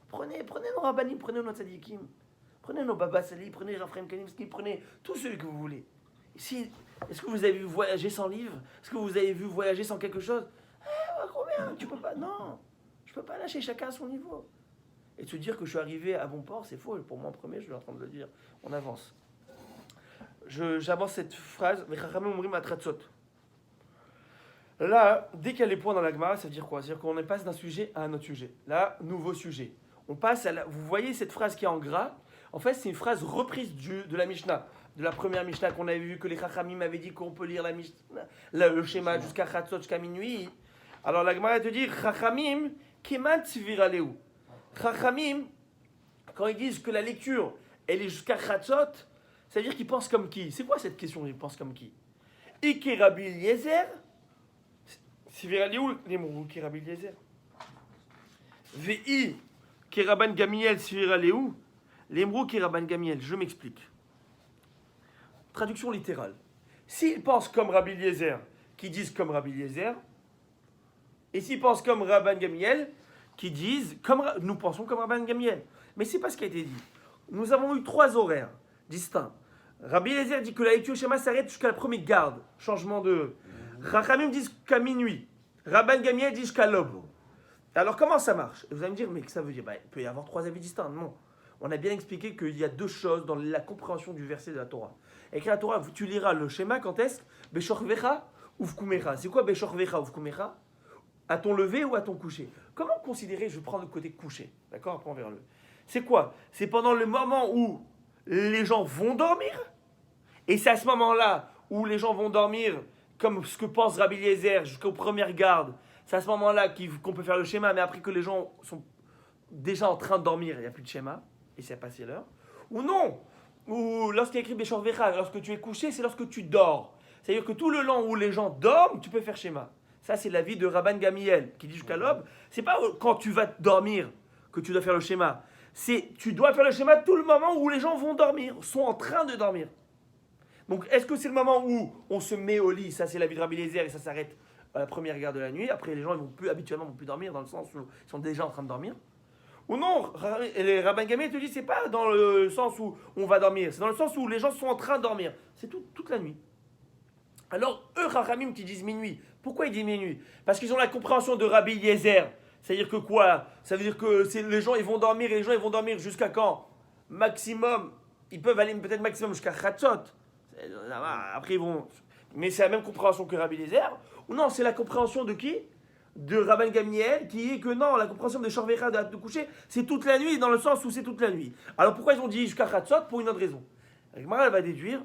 Speaker 1: Prenez nos rabbanim, prenez nos tzadikim, prenez nos Baba Sali, prenez Raphaël Kanimski, prenez tous ceux que vous voulez. Ici, est-ce que vous avez vu voyager sans livre? Est-ce que vous avez vu voyager sans quelque chose? Combien? Tu peux pas, non. Je peux pas lâcher, chacun à son niveau. Et de se dire que je suis arrivé à bon port, c'est faux. Et pour moi, en premier, je suis en train de le dire. On avance. J'avance cette phrase. Là, dès qu'il y a les points dans la Gemara, ça veut dire quoi? C'est-à-dire qu'on passe d'un sujet à un autre sujet. Là, nouveau sujet. On passe à vous voyez cette phrase qui est en gras? En fait, c'est une phrase reprise de la Mishnah. De la première Mishnah qu'on avait vu, que les Chachamim avaient dit qu'on peut lire la Mishnah, le schéma jusqu'à Chatzot, jusqu'à minuit. Alors la Gemara te dit Chachamim, keman tzviraleu. Chachamim, quand ils disent que la lecture, elle est jusqu'à Chatzot, ça veut dire qu'ils pensent comme qui? C'est quoi cette question? Ils pensent comme qui? Ike Rabbi Eliezer, Sviraliou, les mots Ike Rabbi Eliezer. Vei, Keraban Gamiel, Sviraliou, les mots Keraban Gamiel. Je m'explique. Traduction littérale. S'ils pensent comme Rabbi Eliezer, qui disent comme Rabbi Eliezer, et s'ils pensent comme Rabban Gamiel, qui disent, nous pensons comme Rabban Gamiel. Mais c'est pas ce qui a été dit. Nous avons eu 3 horaires distincts. Rabbi Eliezer dit que la lecture schéma s'arrête jusqu'à la première garde. Changement de... Chachamim dit qu'à minuit. Rabban Gamiel dit jusqu'à l'aube. Alors comment ça marche? Vous allez me dire, mais que ça veut dire? Il peut y avoir 3 avis distincts. Non. On a bien expliqué qu'il y a 2 choses dans la compréhension du verset de la Torah. Écrit la Torah, tu liras le schéma quand est-ce? Beshorvecha ou vkumecha. C'est quoi Beshorvecha ou vkumecha? À ton lever ou à ton coucher? Comment considérer, je prends le côté coucher, d'accord? Après on verra le. C'est quoi? C'est pendant le moment où les gens vont dormir, et c'est à ce moment-là où les gens vont dormir, comme ce que pense Rabbi Eliezer jusqu'aux premières gardes. C'est à ce moment-là qu'on peut faire le schéma, mais après que les gens sont déjà en train de dormir, il n'y a plus de schéma, et c'est à passer l'heure. Ou non, ou lorsqu'il y a écrit Béchor Vecha, lorsque tu es couché, c'est lorsque tu dors. C'est-à-dire que tout le long où les gens dorment, tu peux faire schéma. Ça, c'est l'avis de Rabban Gamiel, qui dit jusqu'à l'aube. C'est pas quand tu vas dormir que tu dois faire le schéma. C'est tu dois faire le schéma tout le moment où les gens vont dormir, sont en train de dormir. Donc, est-ce que c'est le moment où on se met au lit? Ça, c'est l'avis de Rabbi Eliezer et ça s'arrête à la première garde de la nuit. Après, les gens habituellement vont plus dormir dans le sens où ils sont déjà en train de dormir. Ou non, les Rabban Gamiel te dit c'est pas dans le sens où on va dormir, c'est dans le sens où les gens sont en train de dormir. C'est toute la nuit. Alors, eux, Chachamim, qui disent minuit, pourquoi ils disent minuit? Parce qu'ils ont la compréhension de Rabbi Eliezer. C'est-à-dire que quoi? Ça veut dire que les gens ils vont dormir et les gens ils vont dormir jusqu'à quand? Maximum, ils peuvent aller peut-être maximum jusqu'à Chatzot. Après ils vont... Mais c'est la même compréhension que Rabbi Eliezer. Ou non, c'est la compréhension de qui? De Rabban Gamiel, qui est que non, la compréhension de Shorvecha de coucher, c'est toute la nuit, dans le sens où c'est toute la nuit. Alors pourquoi ils ont dit jusqu'à Chatzot? Pour une autre raison. Gemara va déduire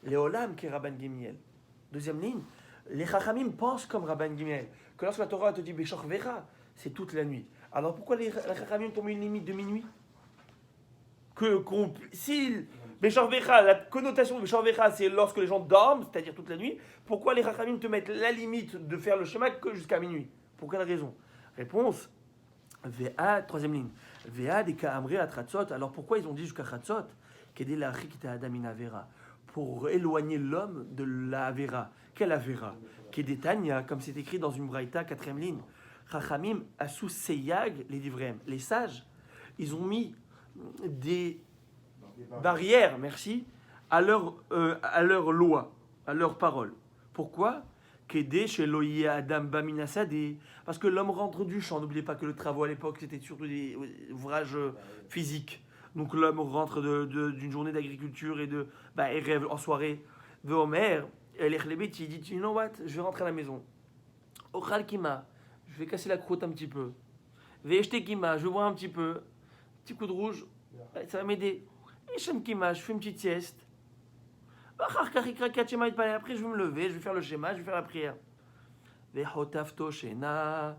Speaker 1: les Olam qui est Rabban Gamiel. Deuxième ligne, les Chachamim pensent comme Rabban Gamiel, que lorsque la Torah te dit Béchor Vecha, c'est toute la nuit. Alors pourquoi les Chachamim t'ont mis une limite de minuit? Si Béchor Vecha, la connotation de Béchor Vecha, c'est lorsque les gens dorment, c'est-à-dire toute la nuit, pourquoi les Chachamim te mettent la limite de faire le schéma que jusqu'à minuit? Pour quelle raison? Réponse, VA, troisième ligne, VA des Ka'amre à Tratzot. Alors pourquoi ils ont dit jusqu'à Tratzot? Kedé la Rikta Adamina Vera, pour éloigner l'homme de la Avera. Quelle Avera? Kedetania, comme c'est écrit dans une braïta, quatrième ligne. Chachamim asous seyag, les divrem. Les sages, ils ont mis des barrières, merci, à leur loi, à leur parole. Pourquoi? Kedé chez Loïe Adam Baminasade. Parce que l'homme rentre du champ. N'oubliez pas que le travail à l'époque, c'était surtout des ouvrages physiques. Donc l'homme rentre d'une journée d'agriculture et et rêve en soirée. Veomer, il dit, you know what, je vais rentrer à la maison. Ochal kima, je vais casser la croûte un petit peu. Ve'eshte kima, je vais boire un petit peu. Petit coup de rouge, ça va m'aider. Eshem kima, je fais une petite sieste. Après je vais me lever, je vais faire le schéma, je vais faire la prière. Ve'hotafto shena,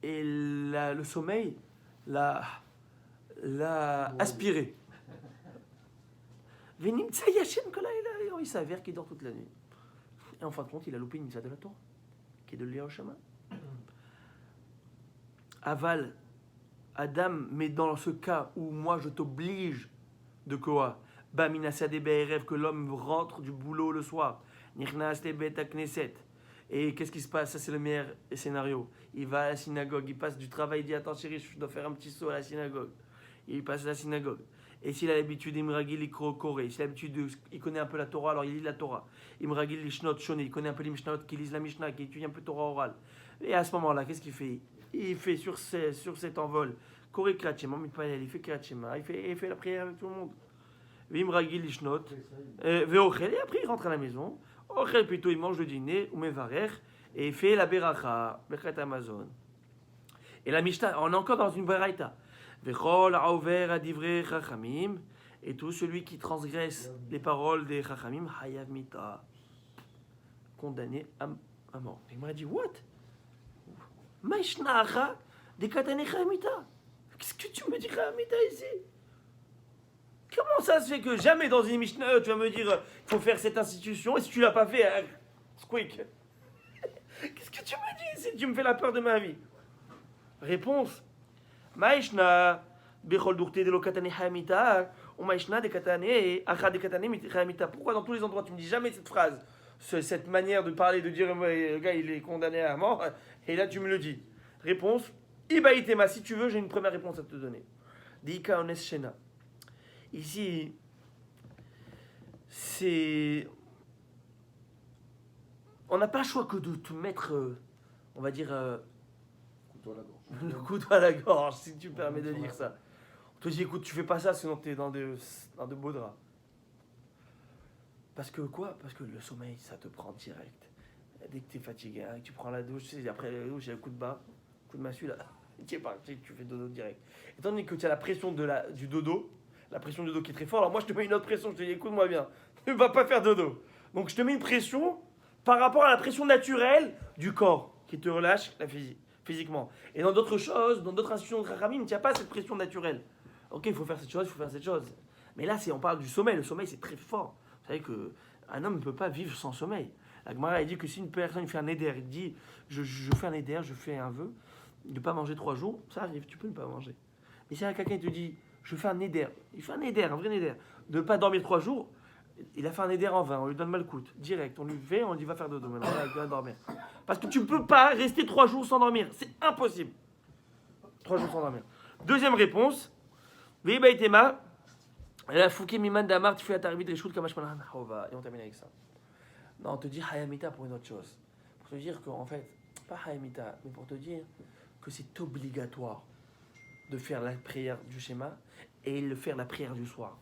Speaker 1: et le sommeil, l'a aspiré. Venimtsa Yashem Kolaïla. Il s'avère qu'il dort toute la nuit. Et en fin de compte, il a loupé une mitzvah de la Torah, qui est de lire au chemin. Aval, Adam, mais dans ce cas où moi je t'oblige de quoi? Baminasa de BRF, que l'homme rentre du boulot le soir. Nirnas de Bet Knesset. Et qu'est-ce qui se passe? Ça, c'est le meilleur scénario. Il va à la synagogue, il passe du travail, il dit attends chérie, je dois faire un petit saut à la synagogue. Il passe à la synagogue. Et s'il a l'habitude, il me ragil, il corée. S'il a l'habitude, il connaît un peu la Torah, alors il lit la Torah. Il me ragil, les Shnot, Shoné, il connaît un peu les Mishnot, qui lisent la Mishnah, qui étudie un peu Torah orale. Et à ce moment-là, qu'est-ce qu'il fait? Il fait sur cet envol, Koré Kratchema, il fait Kratchema, il fait la prière avec tout le monde. Il me ragil, les Shnot, Veochel, et après il rentre à la maison. Ochel, plutôt, il mange le dîner, ou Mevarer, et il fait la Beracha, Bechet Amazon. Et la Mishnah, on est encore dans une Beraïta. Vechol haover adivrei chachamim, et tout celui qui transgresse les paroles des chachamim, hayav mita, condamné à mort. Il m'a dit, what? Maishnacha de katane chayamita. Qu'est-ce que tu me dis chayamita ici? Comment ça se fait que jamais dans une Mishnah tu vas me dire il faut faire cette institution et si tu l'as pas fait, squeak. Qu'est-ce que tu me dis ici? Tu me fais la peur de ma vie. Réponse. Maishna bechol durte de lo katane chayamita ou maishna de katane acha de katane chayamita. Pourquoi dans tous les endroits tu me dis jamais cette phrase, cette manière de parler, de dire le gars il est condamné à mort, et là tu me le dis. Réponse. Ibaïtema, si tu veux, j'ai une première réponse à te donner. Dika ones shena. Ici, c'est... On n'a pas le choix que de te mettre, on va dire,
Speaker 2: Couteau à la gorge.
Speaker 1: le couteau à la gorge, si tu permets de dire ça. On te dit, écoute, tu fais pas ça, sinon tu es dans de beaux draps. Parce que quoi? Parce que le sommeil, ça te prend direct. Dès que tu es fatigué, hein, tu prends la douche, tu sais, après la douche, il y a le coup de bas, coup de massue, là, tu es parti, tu fais dodo direct. Étant donné que tu as la pression du dodo, la pression du dodo qui est très forte, alors moi je te mets une autre pression, je te dis écoute-moi bien, ne va pas faire dodo. Donc je te mets une pression par rapport à la pression naturelle du corps qui te relâche physiquement. Et dans d'autres choses, dans d'autres institutions de Chachamim, il n'y a pas cette pression naturelle. Ok, il faut faire cette chose, il faut faire cette chose. Mais là, on parle du sommeil, le sommeil c'est très fort. Vous savez qu'un homme ne peut pas vivre sans sommeil. La Gemara dit que si une personne fait un éder, il dit je fais un éder, je fais un vœu, de ne pas manger 3 jours, ça arrive, tu peux ne pas manger. Mais si quelqu'un te dit je fais un éder, il fait un éder, un vrai éder, de ne pas dormir 3 jours, il a fait un éder en vain, on lui donne malcoute, direct, on lui fait, on lui dit va faire dodo maintenant, il va dormir. Parce que tu ne peux pas rester 3 jours sans dormir, c'est impossible. 3 jours sans dormir. Deuxième réponse, Veibaitema, la Fouké Miman Damar, tu fais la taribit Rishut Kamashmanan Hova, et on termine avec ça. Non, on te dit Hayamita pour une autre chose. Pour te dire qu'en fait, pas Hayamita, mais pour te dire que c'est obligatoire de faire la prière du schéma et de faire la prière du soir.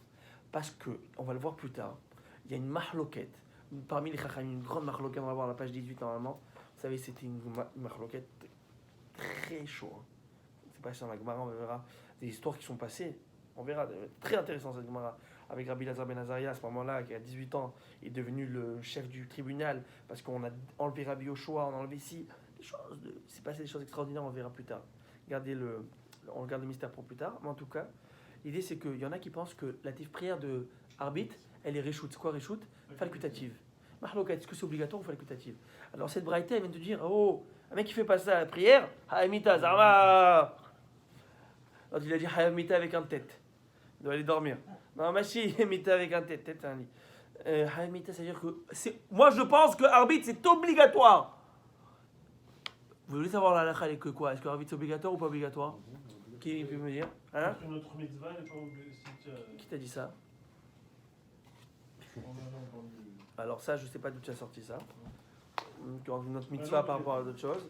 Speaker 1: Parce que, on va le voir plus tard, il y a une mahloquette, parmi les chachamim, une grande mahloquette, on va voir à la page 18 normalement. Vous savez, c'était une mahloquette très chaude. C'est pas ça dans la Gemara, on verra des histoires qui sont passées. On verra, très intéressant cette Gemara. Avec Rabbi Lazar Ben Azaria, à ce moment-là, qui a 18 ans, est devenu le chef du tribunal, parce qu'on a enlevé Rabbi Yoshua, on a enlevé ici. C'est passé des choses extraordinaires, on verra plus tard. On regarde le mystère pour plus tard, mais en tout cas, l'idée c'est qu'il y en a qui pensent que la prière de arbitre, elle est réchoute. C'est quoi réchoute? Facultative. Mahlokat, est-ce que c'est obligatoire ou facultative? Alors cette braïta, elle vient de dire, oh, un mec qui fait pas ça à la prière, Haïmita, Zama. Alors il a dit Haïmita avec un tête. Il doit aller dormir. Non, mais si, Haïmita avec un tête, un lit. Haïmita, c'est-à-dire que. Moi je pense que arbitre c'est obligatoire. Vous voulez savoir la halakha avec quoi? Est-ce que l'arbitre c'est obligatoire ou pas obligatoire? Qui peut me dire? Hein?
Speaker 5: Parce que notre mitzvah n'est pas obligatoire.
Speaker 1: Qui t'a dit ça?
Speaker 5: On a entendu.
Speaker 1: Alors ça, je sais pas d'où tu as sorti ça. Notre mitzvah par rapport à d'autres choses.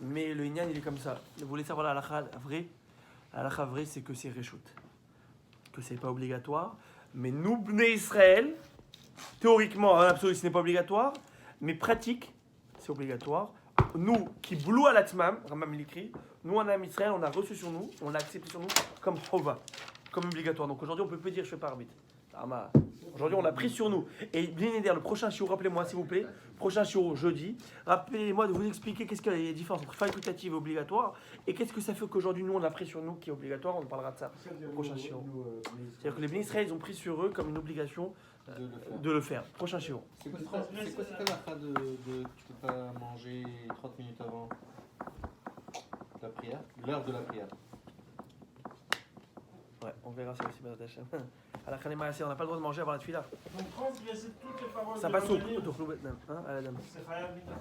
Speaker 1: Mais le Inyan, il est comme ça. Vous voulez savoir la halakha vraie? La halakha vraie, c'est que c'est reshoot. Que c'est pas obligatoire. Mais nous, Bnei Israël, théoriquement, en absolu, ce n'est pas obligatoire. Mais pratique, c'est obligatoire. Nous, qui blou à l'atmam, Rambam l'écrit, nous en Am Israël, on a reçu sur nous, on l'a accepté sur nous comme chova, comme obligatoire. Donc aujourd'hui, on peut plus dire je fais pas arbitre. Ama. Aujourd'hui, on a pris sur nous. Et bien évidemment, le prochain shiur, rappelez-moi s'il vous plaît, prochain shiur jeudi, rappelez-moi de vous expliquer qu'est-ce qu'il y a la différence entre facultative et obligatoire et qu'est-ce que ça fait qu'aujourd'hui, nous, on a pris sur nous qui est obligatoire. On parlera de ça. Prochain shiur. C'est-à-dire que les bénis Israël, ils ont pris sur eux comme une obligation de le faire. Prochain shiur.
Speaker 3: C'est quoi cette affaire de tu peux pas manger 30 minutes avant la prière, l'heure de la prière?
Speaker 1: Ouais, on verra ça aussi, Bezrat Hashem. À la Khanema, on n'a pas le droit de manger avant la tefila.
Speaker 5: Donc transgresser toutes les paroles
Speaker 1: Ça
Speaker 5: de
Speaker 1: passe au
Speaker 5: l'Évangile,
Speaker 1: Tourlou Betnam, hein, à la dame.
Speaker 5: c'est Chayav Mina.